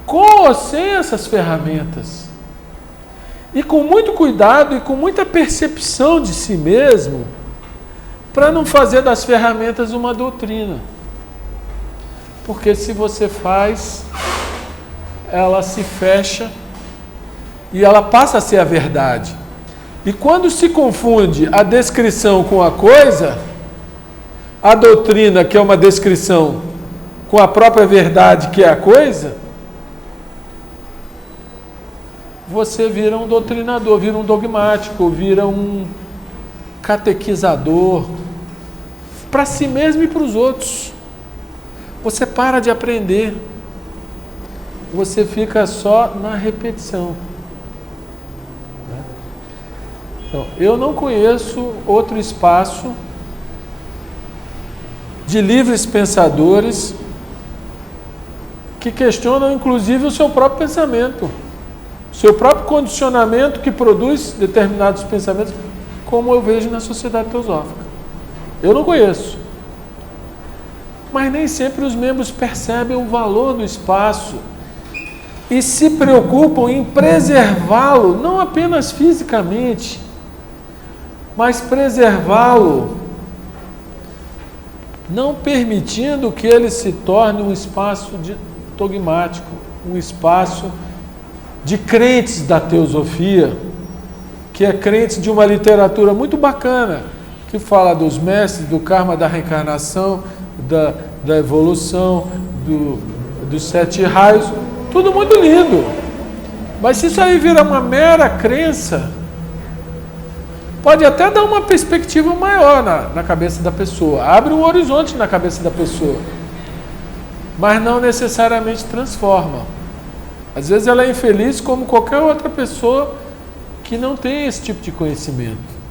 com ou sem essas ferramentas. E com muito cuidado e com muita percepção de si mesmo, para não fazer das ferramentas uma doutrina. Porque se você faz, ela se fecha e ela passa a ser a verdade. E quando se confunde a descrição com a coisa, a doutrina, que é uma descrição, com a própria verdade, que é a coisa, você vira um doutrinador, vira um dogmático, vira um catequizador, para si mesmo e para os outros. Você para de aprender. Você fica só na repetição. Então, eu não conheço outro espaço de livres pensadores que questionam, inclusive, o seu próprio pensamento, o seu próprio condicionamento que produz determinados pensamentos, como eu vejo na sociedade teosófica. Eu não conheço. Mas nem sempre os membros percebem o valor do espaço e se preocupam em preservá-lo, não apenas fisicamente, mas preservá-lo, não permitindo que ele se torne um espaço dogmático, um espaço de crentes da teosofia, que é crente de uma literatura muito bacana, que fala dos mestres, do karma da reencarnação, da evolução, dos 7 raios, tudo muito lindo. Mas se isso aí vira uma mera crença, pode até dar uma perspectiva maior na cabeça da pessoa, abre um horizonte na cabeça da pessoa, mas não necessariamente transforma. Às vezes ela é infeliz como qualquer outra pessoa que não tem esse tipo de conhecimento.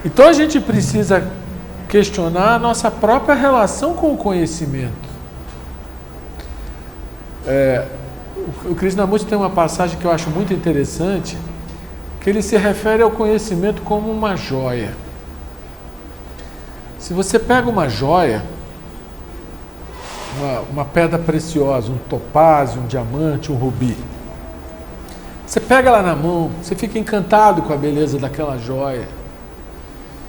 Então a gente precisa questionar a nossa própria relação com o conhecimento. O Krishnamurti tem uma passagem que eu acho muito interessante, que ele se refere ao conhecimento como uma joia. Se você pega uma joia, uma pedra preciosa, um topázio, um diamante, um rubi, você pega ela na mão, você fica encantado com a beleza daquela joia.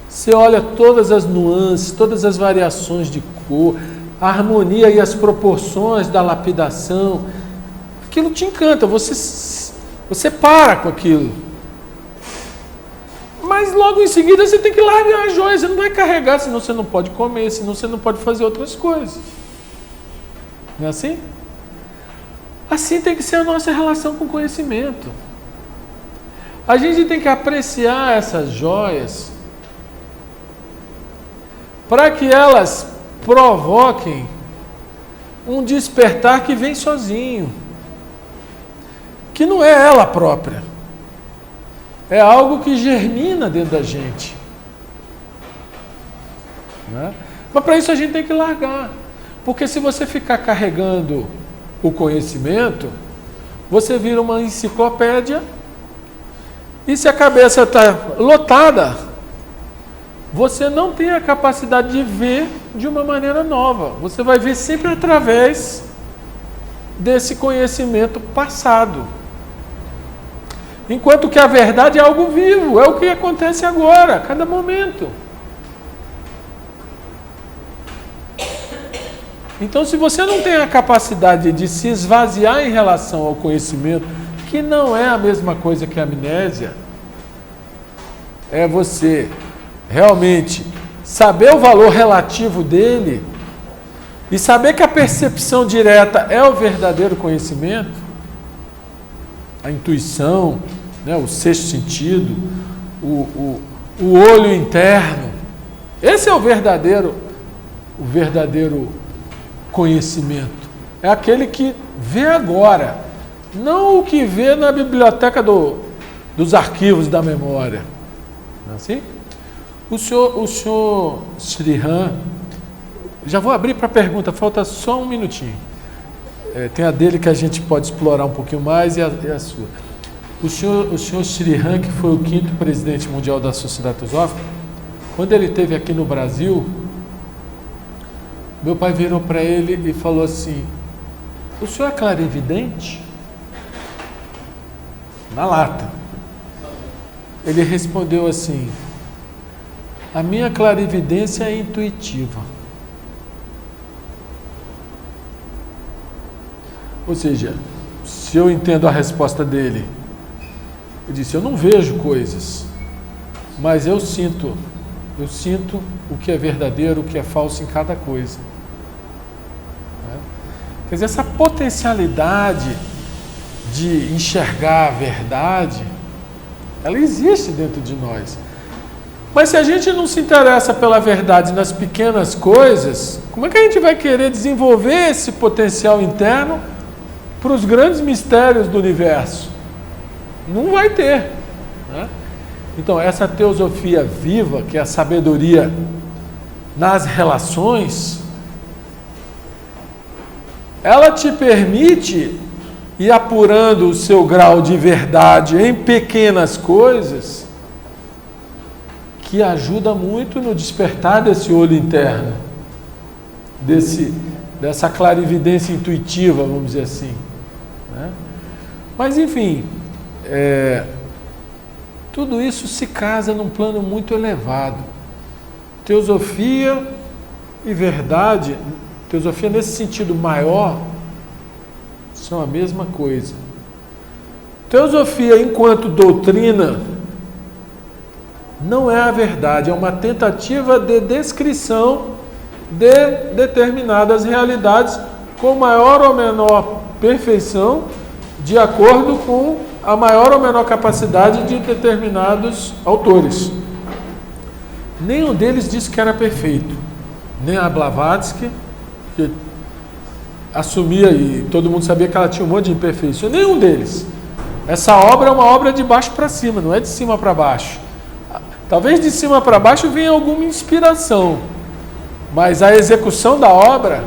Você olha todas as nuances, todas as variações de cor, a harmonia e as proporções da lapidação. Aquilo te encanta, você para com aquilo. Mas logo em seguida você tem que largar a joia, você não vai carregar, senão você não pode comer, senão você não pode fazer outras coisas. Não é assim? Assim tem que ser a nossa relação com o conhecimento. A gente tem que apreciar essas joias para que elas provoquem um despertar que vem sozinho, que não é ela própria, é algo que germina dentro da gente, né? Mas para isso a gente tem que largar, porque se você ficar carregando o conhecimento, você vira uma enciclopédia, e se a cabeça está lotada, você não tem a capacidade de ver de uma maneira nova. Você vai ver sempre através desse conhecimento passado. Enquanto que a verdade é algo vivo, é o que acontece agora, a cada momento. Então, se você não tem a capacidade de se esvaziar em relação ao conhecimento, que não é a mesma coisa que a amnésia, é você realmente saber o valor relativo dele e saber que a percepção direta é o verdadeiro conhecimento, a intuição, né, o sexto sentido, o olho interno. Esse é o verdadeiro conhecimento. É aquele que vê agora, não o que vê na biblioteca dos arquivos da memória. Não é assim? O senhor Srihan, já vou abrir para a pergunta, falta só um minutinho. Tem a dele que a gente pode explorar um pouquinho mais e a sua. O senhor Srihan, que foi o 5º presidente mundial da Sociedade Teosófica, quando ele esteve aqui no Brasil, meu pai virou para ele e falou assim: o senhor é clarividente? Na lata. Ele respondeu assim: a minha clarividência é intuitiva. Ou seja, se eu entendo a resposta dele, eu disse: eu não vejo coisas, mas eu sinto o que é verdadeiro, o que é falso em cada coisa. Quer dizer, essa potencialidade de enxergar a verdade, ela existe dentro de nós. Mas se a gente não se interessa pela verdade nas pequenas coisas, como é que a gente vai querer desenvolver esse potencial interno para os grandes mistérios do universo? Não vai ter, né? Então, essa teosofia viva, que é a sabedoria nas relações, ela te permite ir apurando o seu grau de verdade em pequenas coisas, que ajuda muito no despertar desse olho interno, dessa clarividência intuitiva, vamos dizer assim, né? Mas, enfim, tudo isso se casa num plano muito elevado. Teosofia e verdade, teosofia nesse sentido maior, são a mesma coisa. Teosofia enquanto doutrina não é a verdade, é uma tentativa de descrição de determinadas realidades com maior ou menor perfeição, de acordo com a maior ou menor capacidade de determinados autores. Nenhum deles disse que era perfeito, nem a Blavatsky, que assumia, e todo mundo sabia que ela tinha um monte de imperfeições, nenhum deles. Essa obra é uma obra de baixo para cima, não é de cima para baixo. Talvez de cima para baixo venha alguma inspiração, mas a execução da obra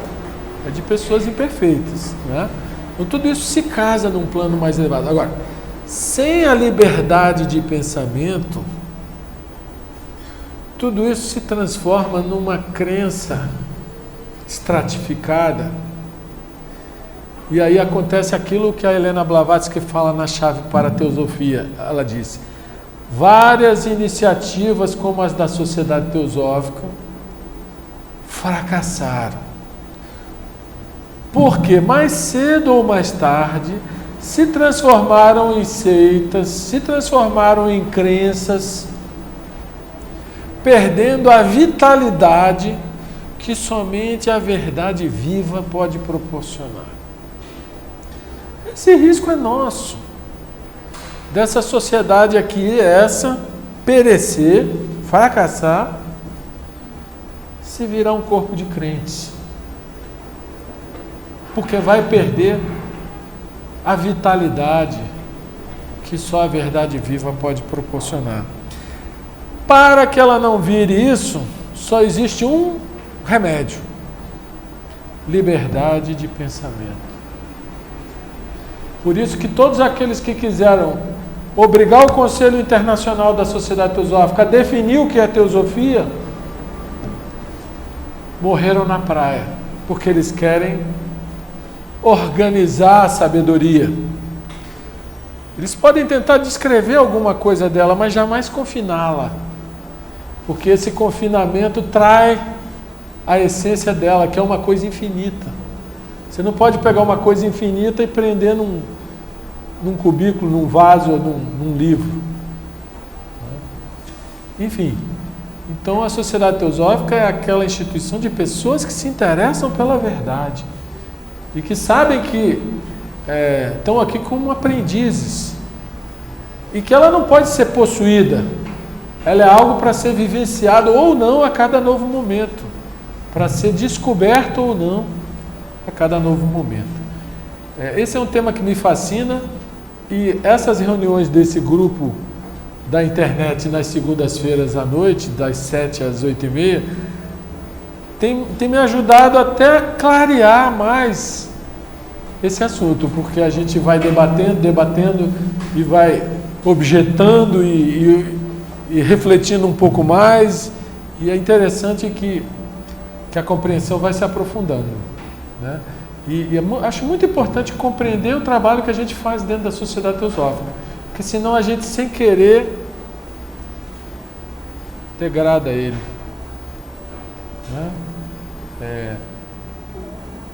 é de pessoas imperfeitas, né? Então tudo isso se casa num plano mais elevado. Agora, sem a liberdade de pensamento, tudo isso se transforma numa crença estratificada. E aí acontece aquilo que a Helena Blavatsky fala na Chave para a Teosofia. Ela disse: várias iniciativas como as da Sociedade Teosófica fracassaram. Porque mais cedo ou mais tarde se transformaram em seitas, se transformaram em crenças, perdendo a vitalidade que somente a verdade viva pode proporcionar. Esse risco é nosso, dessa sociedade aqui, perecer, fracassar, se virar um corpo de crentes. Porque vai perder a vitalidade que só a verdade viva pode proporcionar. Para que ela não vire isso, só existe um remédio: liberdade de pensamento. Por isso que todos aqueles que quiseram obrigar o Conselho Internacional da Sociedade Teosófica a definir o que é teosofia, morreram na praia, porque eles querem organizar a sabedoria. Eles podem tentar descrever alguma coisa dela, mas jamais confiná-la, porque esse confinamento trai a essência dela, que é uma coisa infinita. Você não pode pegar uma coisa infinita e prender num cubículo, num vaso ou num livro. Enfim, então a Sociedade Teosófica é aquela instituição de pessoas que se interessam pela verdade e que sabem que estão aqui como aprendizes e que ela não pode ser possuída. Ela é algo para ser vivenciado ou não a cada novo momento, para ser descoberto ou não a cada novo momento. Esse é um tema que me fascina, e essas reuniões desse grupo da internet nas segundas-feiras à noite, das 7 às 8h30, tem me ajudado até a clarear mais esse assunto, porque a gente vai debatendo e vai objetando e refletindo um pouco mais, e é interessante que a compreensão vai se aprofundando, né? E acho muito importante compreender o trabalho que a gente faz dentro da Sociedade Teosófica, porque senão a gente, sem querer, degrada ele, né?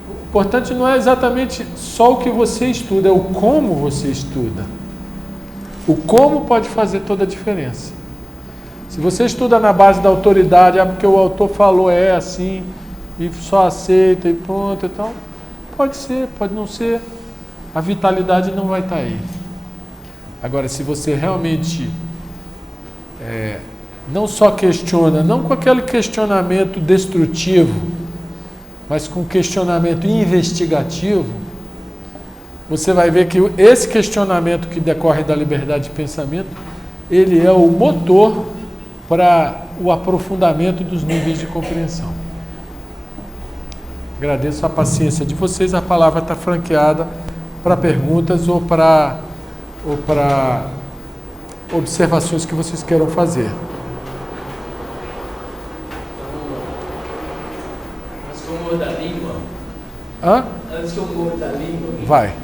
O importante não é exatamente só o que você estuda, é o como você estuda. O como pode fazer toda a diferença. Se você estuda na base da autoridade, porque o autor falou assim, e só aceita e pronto e tal, pode ser, pode não ser, a vitalidade não vai estar aí. Agora, se você realmente não só questiona, não com aquele questionamento destrutivo, mas com questionamento investigativo, você vai ver que esse questionamento que decorre da liberdade de pensamento, ele é o motor para o aprofundamento dos níveis de compreensão. Agradeço a paciência de vocês, a palavra está franqueada para perguntas ou para observações que vocês queiram fazer. Antes que eu morro da língua. Hã? Antes que eu morro da língua. Vai.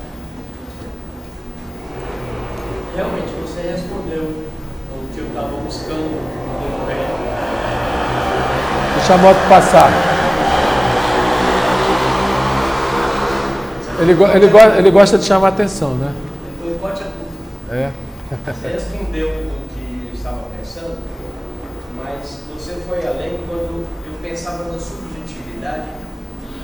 Realmente você respondeu o que eu estava buscando. Deixa a moto passar. Ele gosta de chamar atenção, né? Então, bote a tudo. É. Você respondeu o que eu estava pensando, mas você foi além quando eu pensava na subjetividade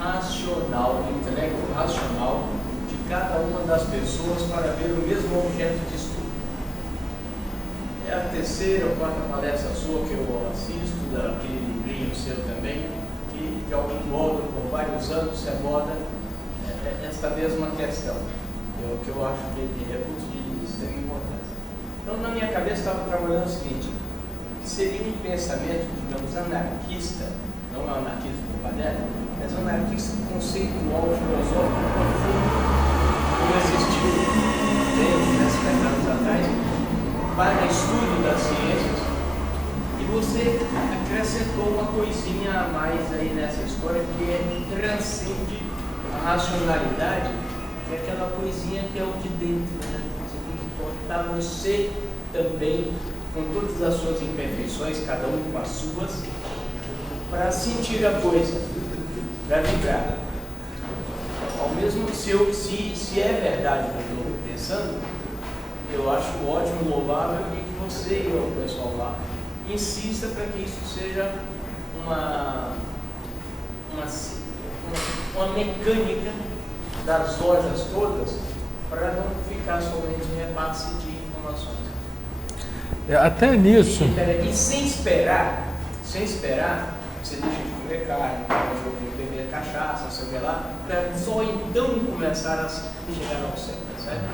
racional, do intelecto racional de cada uma das pessoas para ver o mesmo objeto de estudo. É a terceira ou quarta palestra sua que eu assisto, daquele livrinho seu também, que de algum modo, por vários anos, se aborda esta mesma questão, que eu acho de recurso de extrema importância. Então, na minha cabeça estava trabalhando o seguinte, que seria um pensamento, digamos, anarquista, não é um anarquismo moderno, mas um anarquista conceitual, filosófico, profundo, como existiu dentro, 50 anos atrás, para estudo das ciências, e você acrescentou uma coisinha a mais aí nessa história que transcende a racionalidade, que é aquela coisinha que é o de dentro, né? Você tem que botar você também, com todas as suas imperfeições, cada um com as suas, para sentir a coisa, para vibrar. Ao mesmo se é verdade o que eu estou pensando, eu acho ótimo, louvável, e que você e o pessoal lá insista para que isso seja uma mecânica das lojas todas, para não ficar somente repasse de informações. Até nisso. E sem esperar, você deixa de comer carne, de beber cachaça, não sei o que lá, para só então começar a chegar ao céu, certo?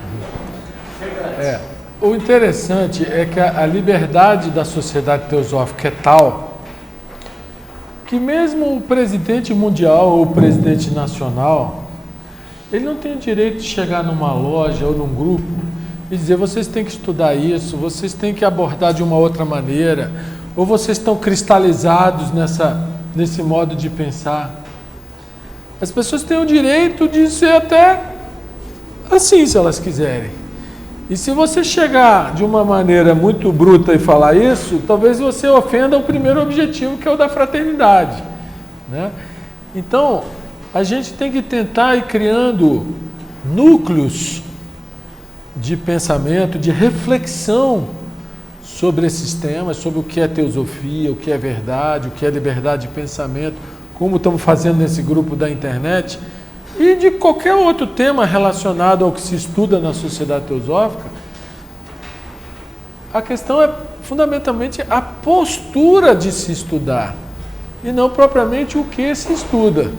O interessante é que a liberdade da sociedade teosófica é tal que mesmo o presidente mundial ou o presidente nacional, ele não tem o direito de chegar numa loja ou num grupo e dizer, vocês têm que estudar isso, vocês têm que abordar de uma outra maneira, ou vocês estão cristalizados nesse modo de pensar. As pessoas têm o direito de ser até assim, se elas quiserem. E se você chegar de uma maneira muito bruta e falar isso, talvez você ofenda o primeiro objetivo, que é o da fraternidade, né? Então, a gente tem que tentar ir criando núcleos de pensamento, de reflexão sobre esses temas, sobre o que é teosofia, o que é verdade, o que é liberdade de pensamento, como estamos fazendo nesse grupo da internet, e de qualquer outro tema relacionado ao que se estuda na sociedade teosófica. A questão é fundamentalmente a postura de se estudar, e não propriamente o que se estuda.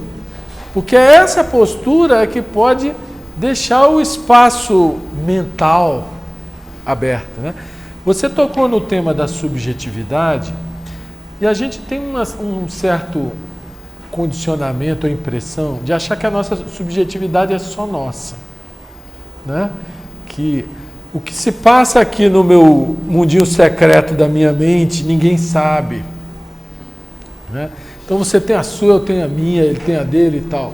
Porque essa postura é que pode deixar o espaço mental aberto, né? Você tocou no tema da subjetividade, e a gente tem um certo condicionamento ou impressão de achar que a nossa subjetividade é só nossa, né? Que o que se passa aqui no meu mundinho secreto da minha mente, ninguém sabe, né? Então você tem a sua, eu tenho a minha, ele tem a dele e tal.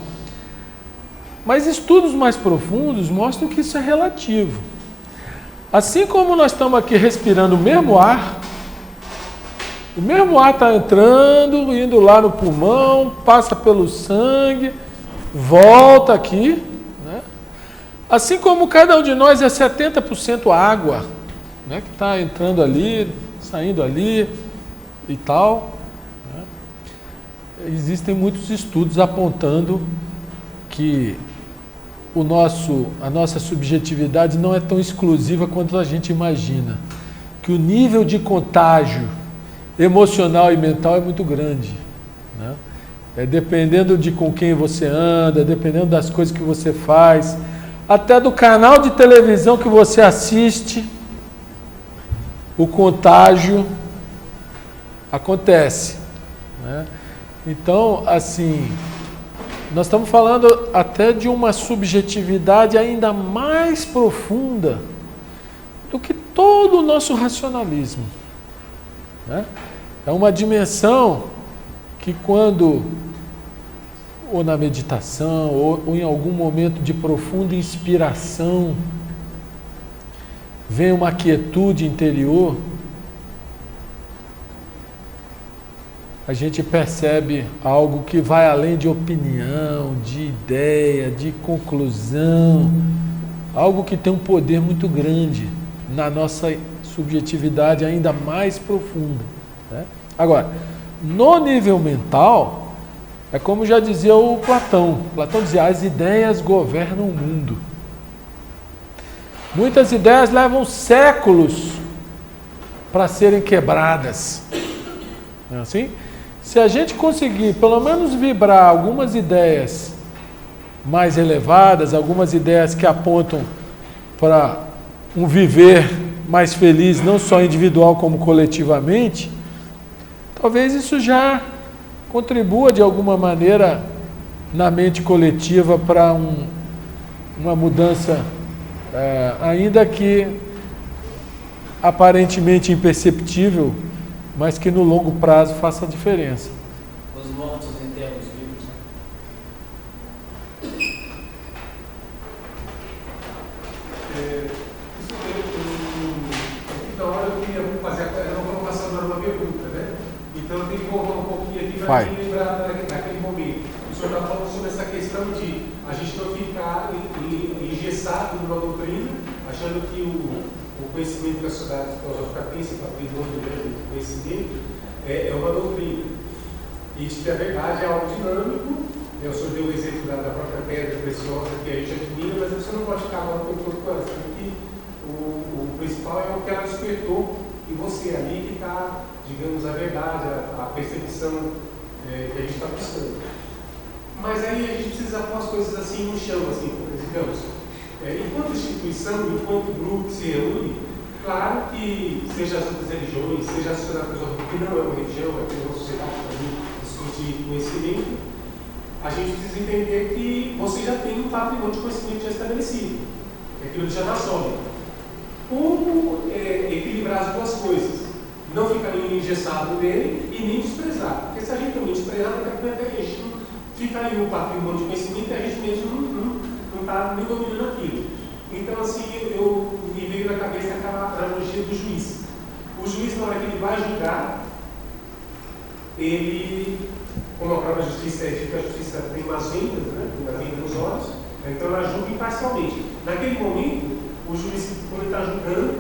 Mas estudos mais profundos mostram que isso é relativo. Assim como nós estamos aqui respirando o mesmo ar está entrando, indo lá no pulmão, passa pelo sangue, volta aqui, né? Assim como cada um de nós é 70% água, né? Que está entrando ali, saindo ali e tal, né? Existem muitos estudos apontando que a nossa subjetividade não é tão exclusiva quanto a gente imagina, que o nível de contágio emocional e mental é muito grande, né? Dependendo de com quem você anda, dependendo das coisas que você faz, até do canal de televisão que você assiste, o contágio acontece, né? Então, assim, nós estamos falando até de uma subjetividade ainda mais profunda do que todo o nosso racionalismo, né? É uma dimensão que quando, ou na meditação, ou em algum momento de profunda inspiração, vem uma quietude interior, a gente percebe algo que vai além de opinião, de ideia, de conclusão, algo que tem um poder muito grande na nossa subjetividade ainda mais profunda, né? Agora, no nível mental, é como já dizia o Platão. Platão dizia: as ideias governam o mundo. Muitas ideias levam séculos para serem quebradas. Não é assim? Se a gente conseguir, pelo menos, vibrar algumas ideias mais elevadas, algumas ideias que apontam para um viver mais feliz, não só individual como coletivamente, talvez isso já contribua de alguma maneira na mente coletiva para uma mudança, ainda que aparentemente imperceptível, mas que no longo prazo faça diferença. Os mortos enterram os vivos, né? Então, eu queria fazer uma colocação de uma pergunta, né? Então, eu tenho que voltar um pouquinho aqui para me lembrar daquele momento. O senhor está falando sobre essa questão de a gente não ficar engessado numa doutrina, achando que o conhecimento que a sociedade filosófica tem, esse patrimônio do conhecimento, é uma doutrina. E isso que a verdade é algo dinâmico. O senhor deu o exemplo da própria pedra preciosa que a gente admira, mas você não pode ficar agora com o coração, porque o principal é o que ela despertou em você ali, que está, digamos, a verdade, a percepção que a gente está buscando. Mas aí a gente precisa pôr as coisas assim no chão, assim, digamos. Enquanto instituição, enquanto grupo que se reúne, claro que seja as outras religiões, seja a sociedade filosófica, que não é uma religião, é uma sociedade também discutir conhecimento, a gente precisa entender que você já tem um patrimônio de conhecimento já estabelecido, aquilo que já está sólido. Como equilibrar as duas coisas? Não ficar engessado nele e nem desprezar, porque se a gente também desprezar, a gente não fica ali no patrimônio de conhecimento e a gente mesmo não está nem dominando aquilo. Então, assim, me veio na cabeça aquela analogia do juiz. O juiz, na hora que ele vai julgar, ele, como a própria justiça é dita, a justiça tem umas vendas, né? Tem uma venda nos olhos, então ela julga imparcialmente. Naquele momento, o juiz, quando ele está julgando,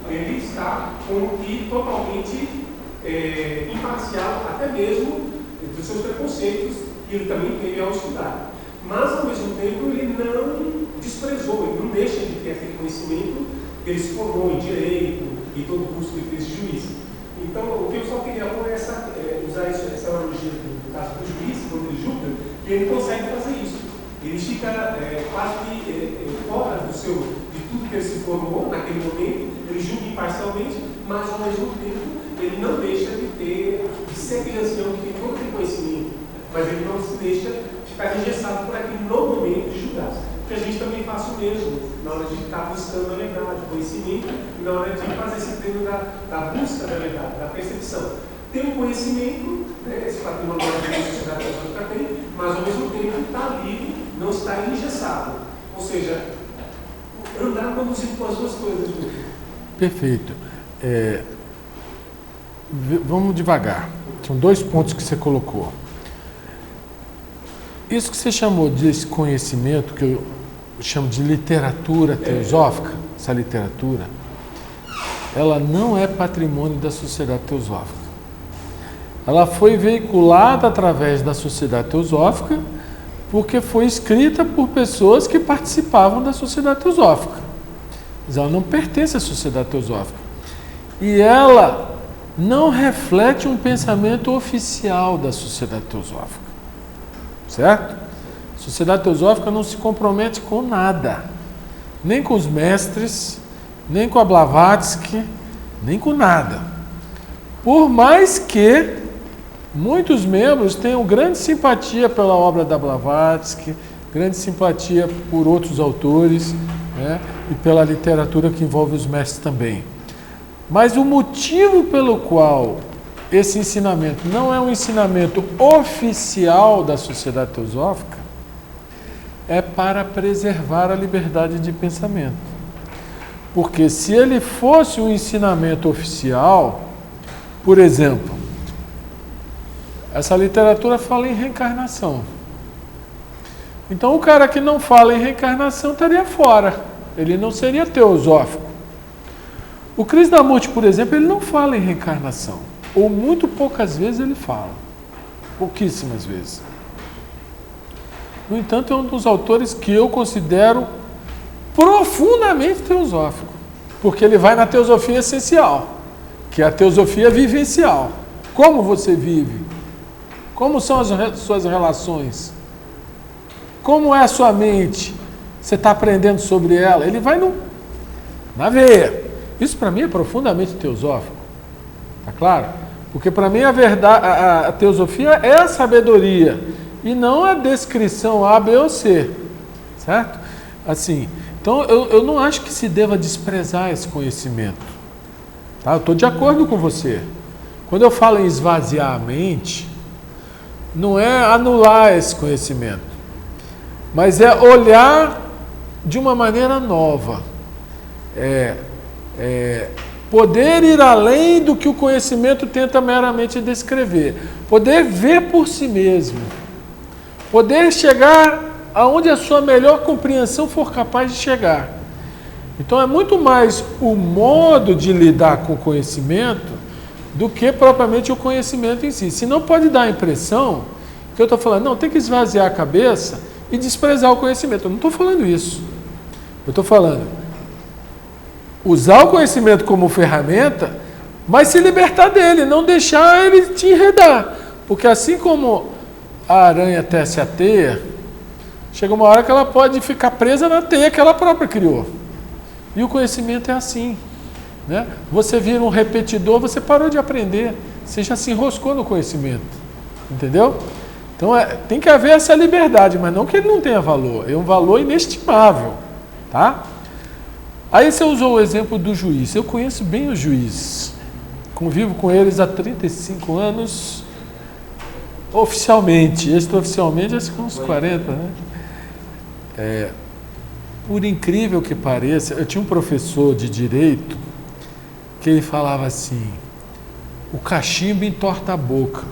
ele está como que totalmente imparcial, até mesmo dos seus preconceitos, que ele também teve ao estudar. Mas, ao mesmo tempo, ele não desprezou, ele não deixa de ter aquele conhecimento que ele se formou em direito e todo o curso que ele fez de juiz. Então, o que eu só queria usar essa analogia do caso do juiz, quando ele julga, que ele consegue fazer isso. Ele fica quase que fora de tudo que ele se formou naquele momento, ele julga imparcialmente, mas, ao mesmo tempo, ele não deixa de ser aquele ancião que tem todo aquele conhecimento, mas ele não se deixa ficar engessado por aquele no momento de julgar. Porque a gente também faz o mesmo na hora de estar buscando a verdade, o conhecimento, e na hora de fazer esse treino da busca da verdade, da percepção. Tem um conhecimento, né, esse patrimônio que a sociedade filosófica tem, mas ao mesmo tempo está livre, não está engessado. Ou seja, andar conduzido com as duas coisas. Perfeito. Vamos devagar. São 2 pontos que você colocou. Isso que você chamou de conhecimento, que eu chamo de literatura teosófica, essa literatura, ela não é patrimônio da sociedade teosófica. Ela foi veiculada através da sociedade teosófica porque foi escrita por pessoas que participavam da sociedade teosófica. Mas ela não pertence à sociedade teosófica. E ela não reflete um pensamento oficial da Sociedade Teosófica. Certo? A Sociedade Teosófica não se compromete com nada. Nem com os mestres, nem com a Blavatsky, nem com nada. Por mais que muitos membros tenham grande simpatia pela obra da Blavatsky, grande simpatia por outros autores, né, e pela literatura que envolve os mestres também. Mas o motivo pelo qual esse ensinamento não é um ensinamento oficial da Sociedade Teosófica é para preservar a liberdade de pensamento. Porque se ele fosse um ensinamento oficial, por exemplo, essa literatura fala em reencarnação. Então o cara que não fala em reencarnação estaria fora, ele não seria teosófico. O Krishnamurti, por exemplo, ele não fala em reencarnação, ou muito poucas vezes ele fala, pouquíssimas vezes. No entanto, é um dos autores que eu considero profundamente teosófico, porque ele vai na teosofia essencial, que é a teosofia vivencial. Como você vive? Como são as suas relações? Como é a sua mente? Você está aprendendo sobre ela? Ele vai na veia. Isso para mim é profundamente teosófico. Tá claro? Porque para mim a verdade, a teosofia é a sabedoria e não a descrição A, B ou C. Certo? Assim, então eu não acho que se deva desprezar esse conhecimento. Tá? Eu estou de acordo com você. Quando eu falo em esvaziar a mente, não é anular esse conhecimento, mas é olhar de uma maneira nova. Poder ir além do que o conhecimento tenta meramente descrever. Poder ver por si mesmo. Poder chegar aonde a sua melhor compreensão for capaz de chegar. Então é muito mais o modo de lidar com o conhecimento do que propriamente o conhecimento em si. Senão pode dar a impressão que eu estou falando, não, tem que esvaziar a cabeça e desprezar o conhecimento. Eu não estou falando isso. Eu estou falando usar o conhecimento como ferramenta, mas se libertar dele, não deixar ele te enredar. Porque assim como a aranha tece a teia, chega uma hora que ela pode ficar presa na teia que ela própria criou. E o conhecimento é assim. Né? Você vira um repetidor, você parou de aprender, você já se enroscou no conhecimento. Entendeu? Então tem que haver essa liberdade, mas não que ele não tenha valor, é um valor inestimável. Tá? Aí você usou o exemplo do juiz. Eu conheço bem os juízes, convivo com eles há 35 anos, oficialmente, extraoficialmente acho que uns 40, né? Por incrível que pareça, eu tinha um professor de direito que ele falava assim, o cachimbo entorta a boca.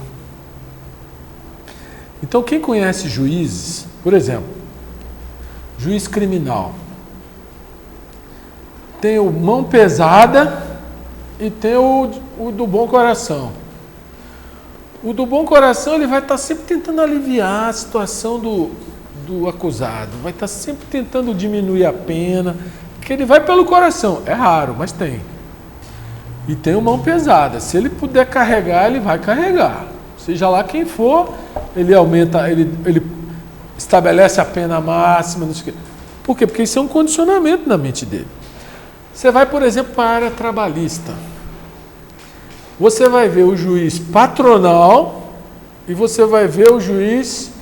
Então quem conhece juízes, por exemplo, juiz criminal, tem o mão pesada e tem o do bom coração. O do bom coração ele vai estar sempre tentando aliviar a situação do acusado, vai estar sempre tentando diminuir a pena, porque ele vai pelo coração, é raro, mas tem. E tem o mão pesada, se ele puder carregar, ele vai carregar. Seja lá quem for, ele aumenta, ele estabelece a pena máxima, não sei o quê. Por quê? Porque isso é um condicionamento na mente dele. Você vai, por exemplo, para a área trabalhista. Você vai ver o juiz patronal e você vai ver o juiz,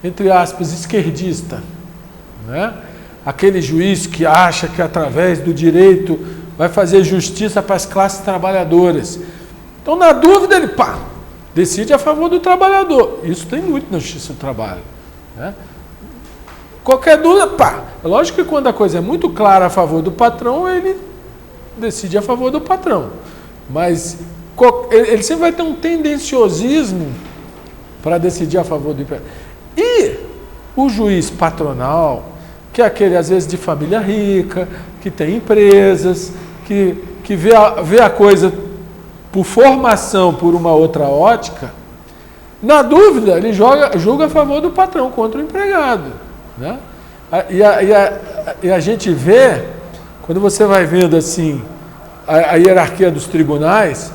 entre aspas, esquerdista. Né? Aquele juiz que acha que através do direito vai fazer justiça para as classes trabalhadoras. Então, na dúvida, ele decide a favor do trabalhador. Isso tem muito na justiça do trabalho. Né? Qualquer dúvida, É lógico que quando a coisa é muito clara a favor do patrão, ele decide a favor do patrão. Mas ele sempre vai ter um tendenciosismo para decidir a favor do empregador. E o juiz patronal, que é aquele, às vezes, de família rica, que tem empresas, que vê a coisa por formação, por uma outra ótica, na dúvida, ele julga a favor do patrão contra o empregado. Né? E a gente vê, quando você vai vendo assim a hierarquia dos tribunais,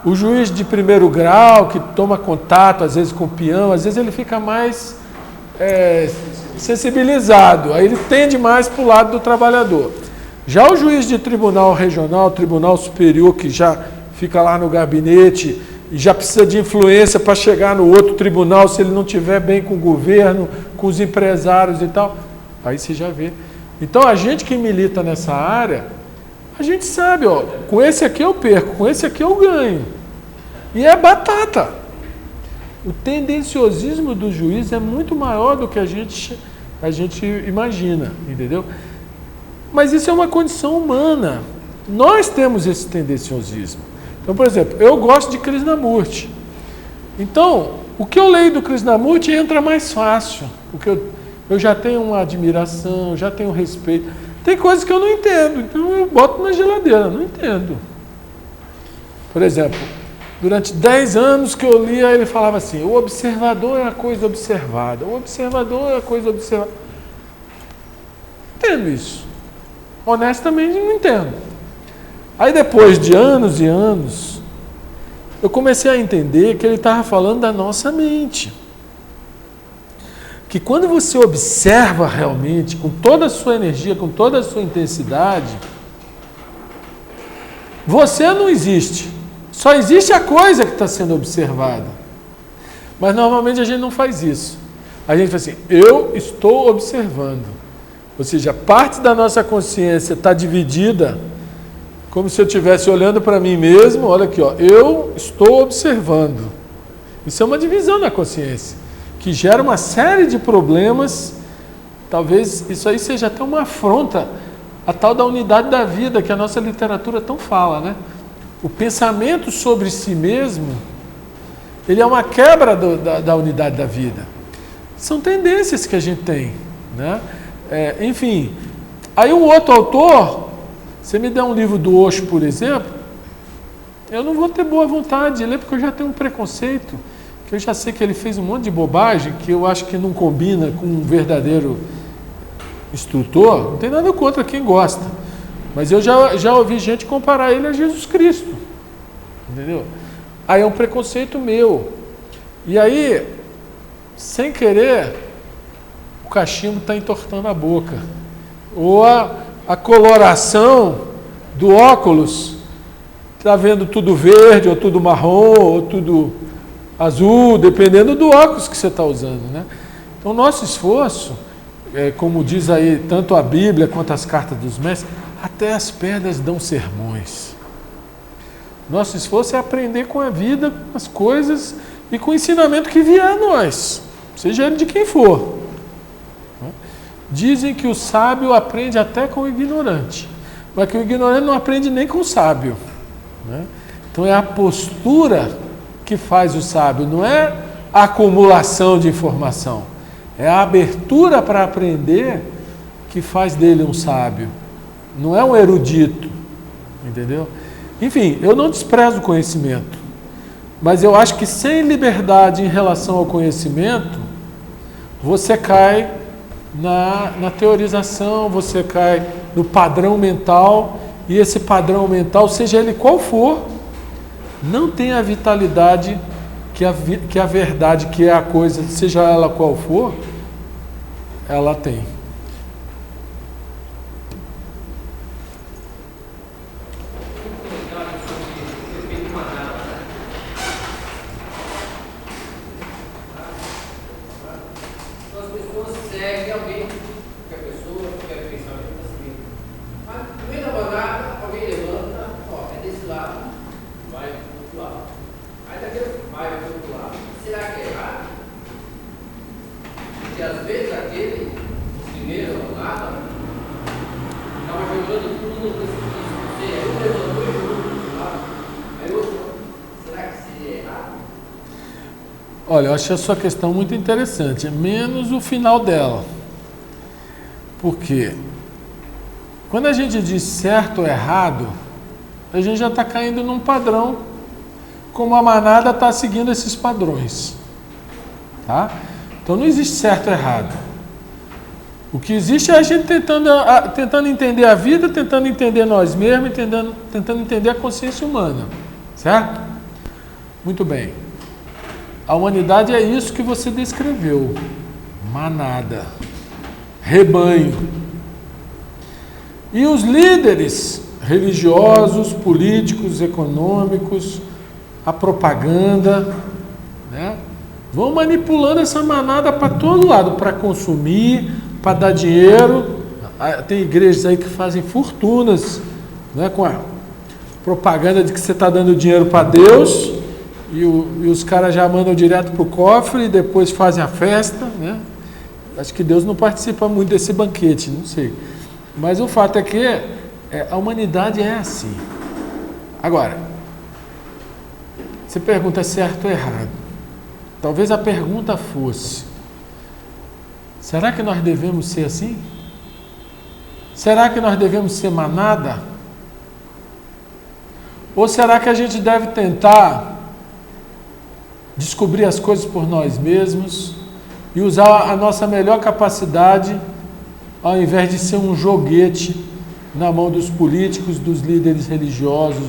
O juiz de primeiro grau, que toma contato, às vezes com o peão, às vezes ele fica mais sensibilizado, aí ele tende mais para o lado do trabalhador. Já o juiz de tribunal regional, tribunal superior, que já fica lá no gabinete e já precisa de influência para chegar no outro tribunal, se ele não estiver bem com o governo, com os empresários e tal, aí você já vê. Então a gente que milita nessa área, a gente sabe, ó, com esse aqui eu perco, com esse aqui eu ganho. E é batata. O tendenciosismo do juiz é muito maior do que a gente imagina, entendeu? Mas isso é uma condição humana. Nós temos esse tendenciosismo. Então, por exemplo, eu gosto de Krishnamurti. Então, o que eu leio do Krishnamurti entra mais fácil, porque eu já tenho uma admiração, já tenho respeito. Tem coisas que eu não entendo, então eu boto na geladeira, não entendo. Por exemplo, durante 10 anos que eu lia, ele falava assim, o observador é a coisa observada, o observador é a coisa observada. Entendo isso. Honestamente, não entendo. Aí depois de anos e anos, eu comecei a entender que ele estava falando da nossa mente. Que quando você observa realmente, com toda a sua energia, com toda a sua intensidade, você não existe. Só existe a coisa que está sendo observada. Mas normalmente a gente não faz isso. A gente fala assim, eu estou observando. Ou seja, parte da nossa consciência está dividida, como se eu estivesse olhando para mim mesmo, olha aqui, ó, eu estou observando. Isso é uma divisão na consciência, que gera uma série de problemas. Talvez isso aí seja até uma afronta à tal da unidade da vida, que a nossa literatura tão fala, né? O pensamento sobre si mesmo, ele é uma quebra da unidade da vida. São tendências que a gente tem, né? Enfim, aí um outro autor, você me der um livro do Osho, por exemplo, eu não vou ter boa vontade de ler, porque eu já tenho um preconceito, que eu já sei que ele fez um monte de bobagem, que eu acho que não combina com um verdadeiro instrutor. Não tem nada contra quem gosta, mas eu já ouvi gente comparar ele a Jesus Cristo, entendeu? Aí é um preconceito meu, e aí, sem querer, o cachimbo está entortando a boca, ou a coloração do óculos, está vendo tudo verde, ou tudo marrom, ou tudo azul, dependendo do óculos que você está usando, né? Então, nosso esforço, como diz aí tanto a Bíblia quanto as cartas dos mestres, até as pedras dão sermões. Nosso esforço é aprender com a vida, com as coisas e com o ensinamento que vier a nós, seja ele de quem for. Dizem que o sábio aprende até com o ignorante, mas que o ignorante não aprende nem com o sábio, né? Então é a postura que faz o sábio, não é a acumulação de informação, é a abertura para aprender que faz dele um sábio, não é um erudito, entendeu? Enfim, eu não desprezo o conhecimento, mas eu acho que sem liberdade em relação ao conhecimento, você cai na teorização, você cai no padrão mental, e esse padrão mental, seja ele qual for, não tem a vitalidade que a verdade, que é a coisa, seja ela qual for, ela tem. Olha, eu achei a sua questão muito interessante, menos o final dela. Por quê? Quando a gente diz certo ou errado, a gente já está caindo num padrão, como a manada está seguindo esses padrões. Tá? Então não existe certo ou errado. O que existe é a gente tentando entender a vida, tentando entender nós mesmos, tentando entender a consciência humana. Certo? Muito bem. A humanidade é isso que você descreveu. Manada. Rebanho. E os líderes religiosos, políticos, econômicos, a propaganda, né, vão manipulando essa manada para todo lado, para consumir, para dar dinheiro. Tem igrejas aí que fazem fortunas, né, com a propaganda de que você está dando dinheiro para Deus, e os caras já mandam direto para o cofre e depois fazem a festa, né? Acho que Deus não participa muito desse banquete, não sei. Mas o fato é que a humanidade é assim. Agora, você pergunta é certo ou errado. Talvez a pergunta fosse: será que nós devemos ser assim? Será que nós devemos ser manada? Ou será que a gente deve tentar descobrir as coisas por nós mesmos e usar a nossa melhor capacidade, ao invés de ser um joguete na mão dos políticos, dos líderes religiosos,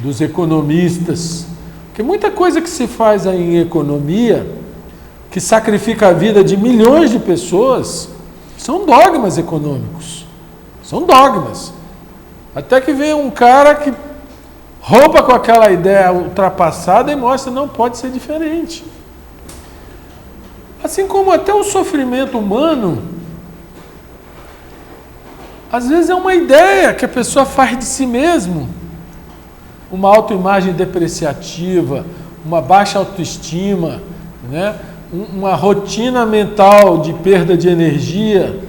dos economistas? Porque muita coisa que se faz aí em economia, que sacrifica a vida de milhões de pessoas, são dogmas econômicos. São dogmas. Até que vem um cara que rouba com aquela ideia ultrapassada e mostra: não pode ser diferente. Assim como até o sofrimento humano, às vezes é uma ideia que a pessoa faz de si mesmo. Uma autoimagem depreciativa, uma baixa autoestima, né? Uma rotina mental de perda de energia,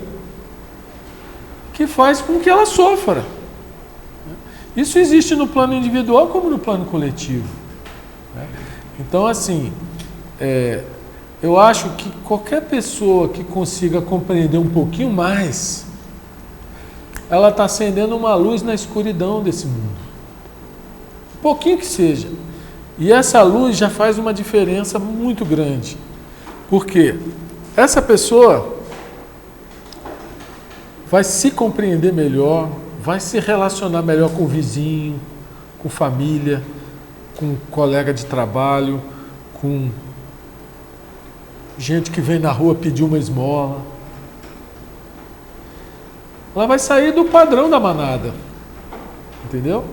que faz com que ela sofra. Isso existe no plano individual como no plano coletivo. Então, assim, eu acho que qualquer pessoa que consiga compreender um pouquinho mais, ela está acendendo uma luz na escuridão desse mundo. Um pouquinho que seja. E essa luz já faz uma diferença muito grande. Porque essa pessoa vai se compreender melhor, vai se relacionar melhor com o vizinho, com família, com colega de trabalho, com gente que vem na rua pedir uma esmola. Ela vai sair do padrão da manada. Entendeu?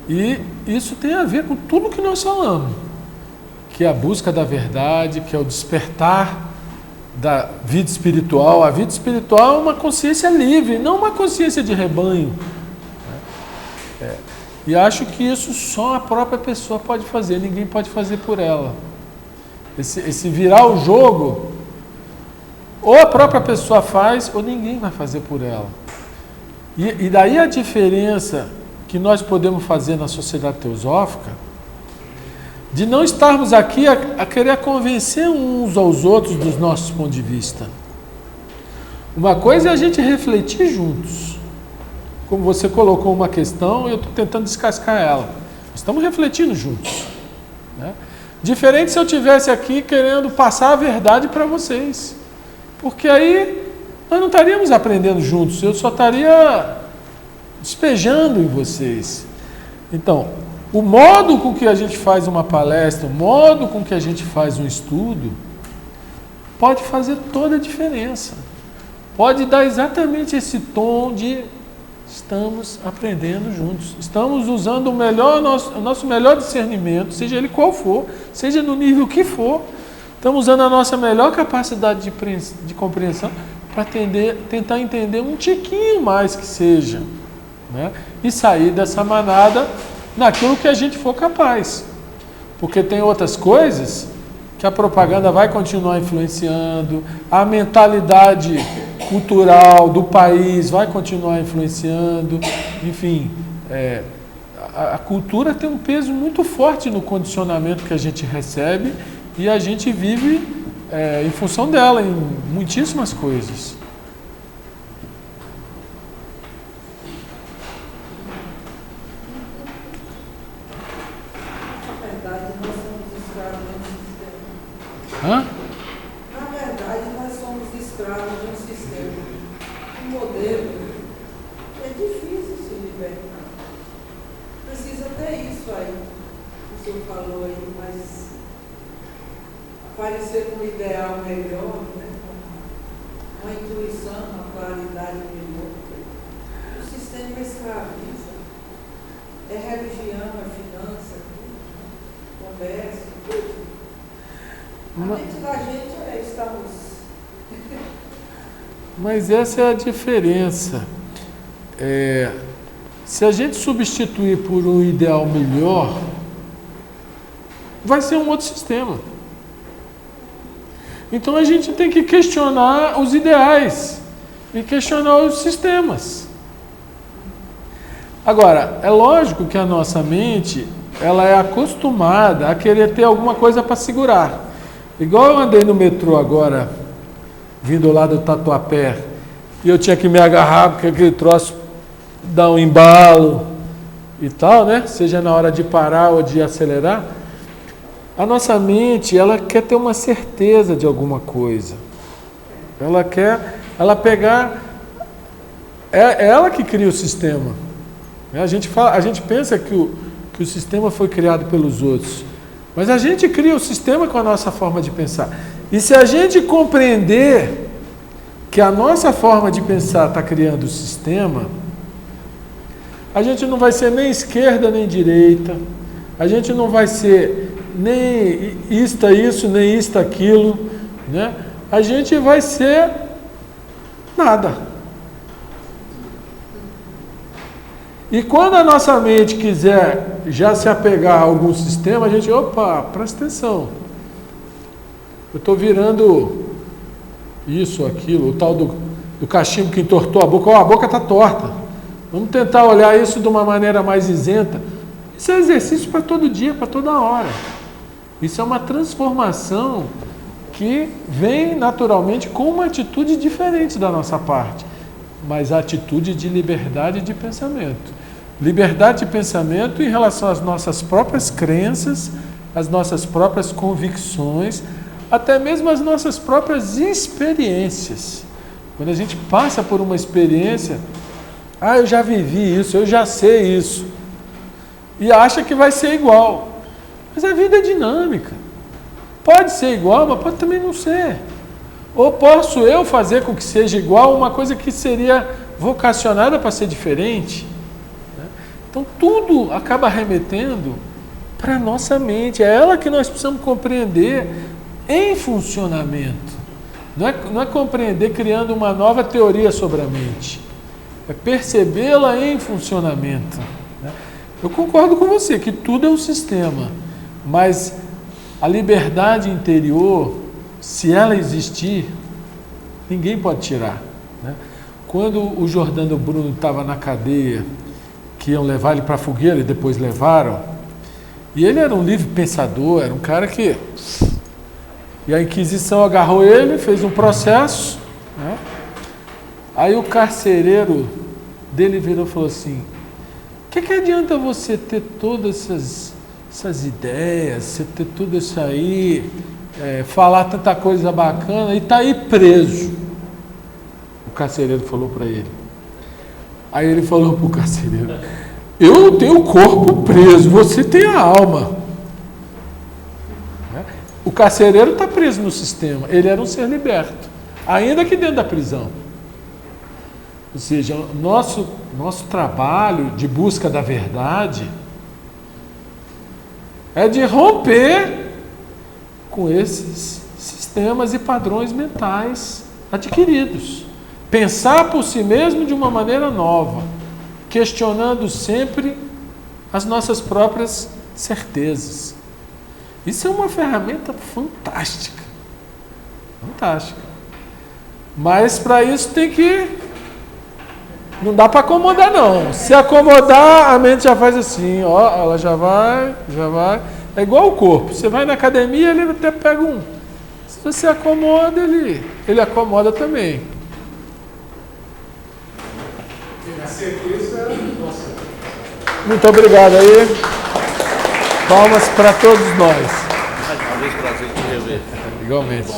E isso tem a ver com tudo que nós falamos, que é a busca da verdade, que é o despertar da vida espiritual. A vida espiritual é uma consciência livre, não uma consciência de rebanho. E acho que isso só a própria pessoa pode fazer, ninguém pode fazer por ela. Esse virar o jogo, ou a própria pessoa faz, ou ninguém vai fazer por ela. E daí a diferença que nós podemos fazer na sociedade teosófica, de não estarmos aqui a querer convencer uns aos outros dos nossos pontos de vista. Uma coisa é a gente refletir juntos. Como você colocou uma questão, eu estou tentando descascar ela. Estamos refletindo juntos. Né? Diferente se eu estivesse aqui querendo passar a verdade para vocês. Porque aí nós não estaríamos aprendendo juntos, eu só estaria despejando em vocês. Então, o modo com que a gente faz uma palestra, o modo com que a gente faz um estudo, pode fazer toda a diferença. Pode dar exatamente esse tom de estamos aprendendo juntos. Estamos usando o nosso melhor discernimento, seja ele qual for, seja no nível que for. Estamos usando a nossa melhor capacidade de compreensão para tentar entender um tiquinho mais que seja. Né? E sair dessa manada naquilo que a gente for capaz. Porque tem outras coisas que a propaganda vai continuar influenciando, a mentalidade cultural do país vai continuar influenciando, enfim, a cultura tem um peso muito forte no condicionamento que a gente recebe e a gente vive em função dela em muitíssimas coisas. Hã? Na verdade, nós somos escravos de um sistema, um modelo que é difícil se libertar. Precisa ter isso aí. o senhor falou aí, mas aparecer com um ideal melhor, né? Uma intuição, uma claridade melhor. O sistema escraviza. É religião, é finança, comércio, tudo. A mente da gente estamos... Mas essa é a diferença. Se a gente substituir por um ideal melhor, vai ser um outro sistema. Então a gente tem que questionar os ideais e questionar os sistemas. Agora, é lógico que a nossa mente, ela é acostumada a querer ter alguma coisa para segurar. Igual eu andei no metrô agora, vindo lá do Tatuapé, e eu tinha que me agarrar porque aquele troço dá um embalo e tal, né? Seja na hora de parar ou de acelerar. A nossa mente, ela quer ter uma certeza de alguma coisa. Ela pegar... É ela que cria o sistema. A gente pensa que o sistema foi criado pelos outros. Mas a gente cria o sistema com a nossa forma de pensar. E se a gente compreender que a nossa forma de pensar está criando o sistema, a gente não vai ser nem esquerda nem direita, a gente não vai ser nem isso, nem isto, aquilo, né? A gente vai ser nada. E quando a nossa mente quiser já se apegar a algum sistema, a gente, opa, presta atenção. Eu estou virando isso, aquilo, o tal do cachimbo que entortou a boca. A boca está torta. Vamos tentar olhar isso de uma maneira mais isenta. Isso é exercício para todo dia, para toda hora. Isso é uma transformação que vem naturalmente com uma atitude diferente da nossa parte, mas a atitude de liberdade de pensamento. Liberdade de pensamento em relação às nossas próprias crenças, às nossas próprias convicções, até mesmo as nossas próprias experiências. Quando a gente passa por uma experiência, eu já vivi isso, eu já sei isso, e acha que vai ser igual. Mas a vida é dinâmica. Pode ser igual, mas pode também não ser. Ou posso eu fazer com que seja igual uma coisa que seria vocacionada para ser diferente? Então tudo acaba remetendo para a nossa mente. É ela que nós precisamos compreender em funcionamento. Não é compreender criando uma nova teoria sobre a mente. É percebê-la em funcionamento. Eu concordo com você que tudo é um sistema, mas a liberdade interior, se ela existir, ninguém pode tirar. Quando o Giordano Bruno estava na cadeia, que iam levar ele para a fogueira e depois levaram, e ele era um livre pensador, era um cara que... E a Inquisição agarrou ele, fez um processo, né? Aí o carcereiro dele virou e falou assim: o que adianta você ter todas essas ideias, você ter tudo isso aí, falar tanta coisa bacana e tá aí preso? O carcereiro falou para ele. Aí ele falou para o carcereiro: eu tenho o corpo preso, você tem a alma. O carcereiro está preso no sistema, ele era um ser liberto, ainda que dentro da prisão. Ou seja, nosso trabalho de busca da verdade é de romper com esses sistemas e padrões mentais adquiridos. Pensar por si mesmo de uma maneira nova, questionando sempre as nossas próprias certezas. Isso é uma ferramenta fantástica. Fantástica. Mas para isso tem que... Não dá para acomodar, não. Se acomodar, a mente já faz assim, ó, ela já vai. É igual o corpo. Você vai na academia, ele até pega um. Se você acomoda, ele acomoda também. A certeza, nossa. Muito obrigado aí. Palmas para todos nós. Mais uma vez, prazer te rever. Igualmente.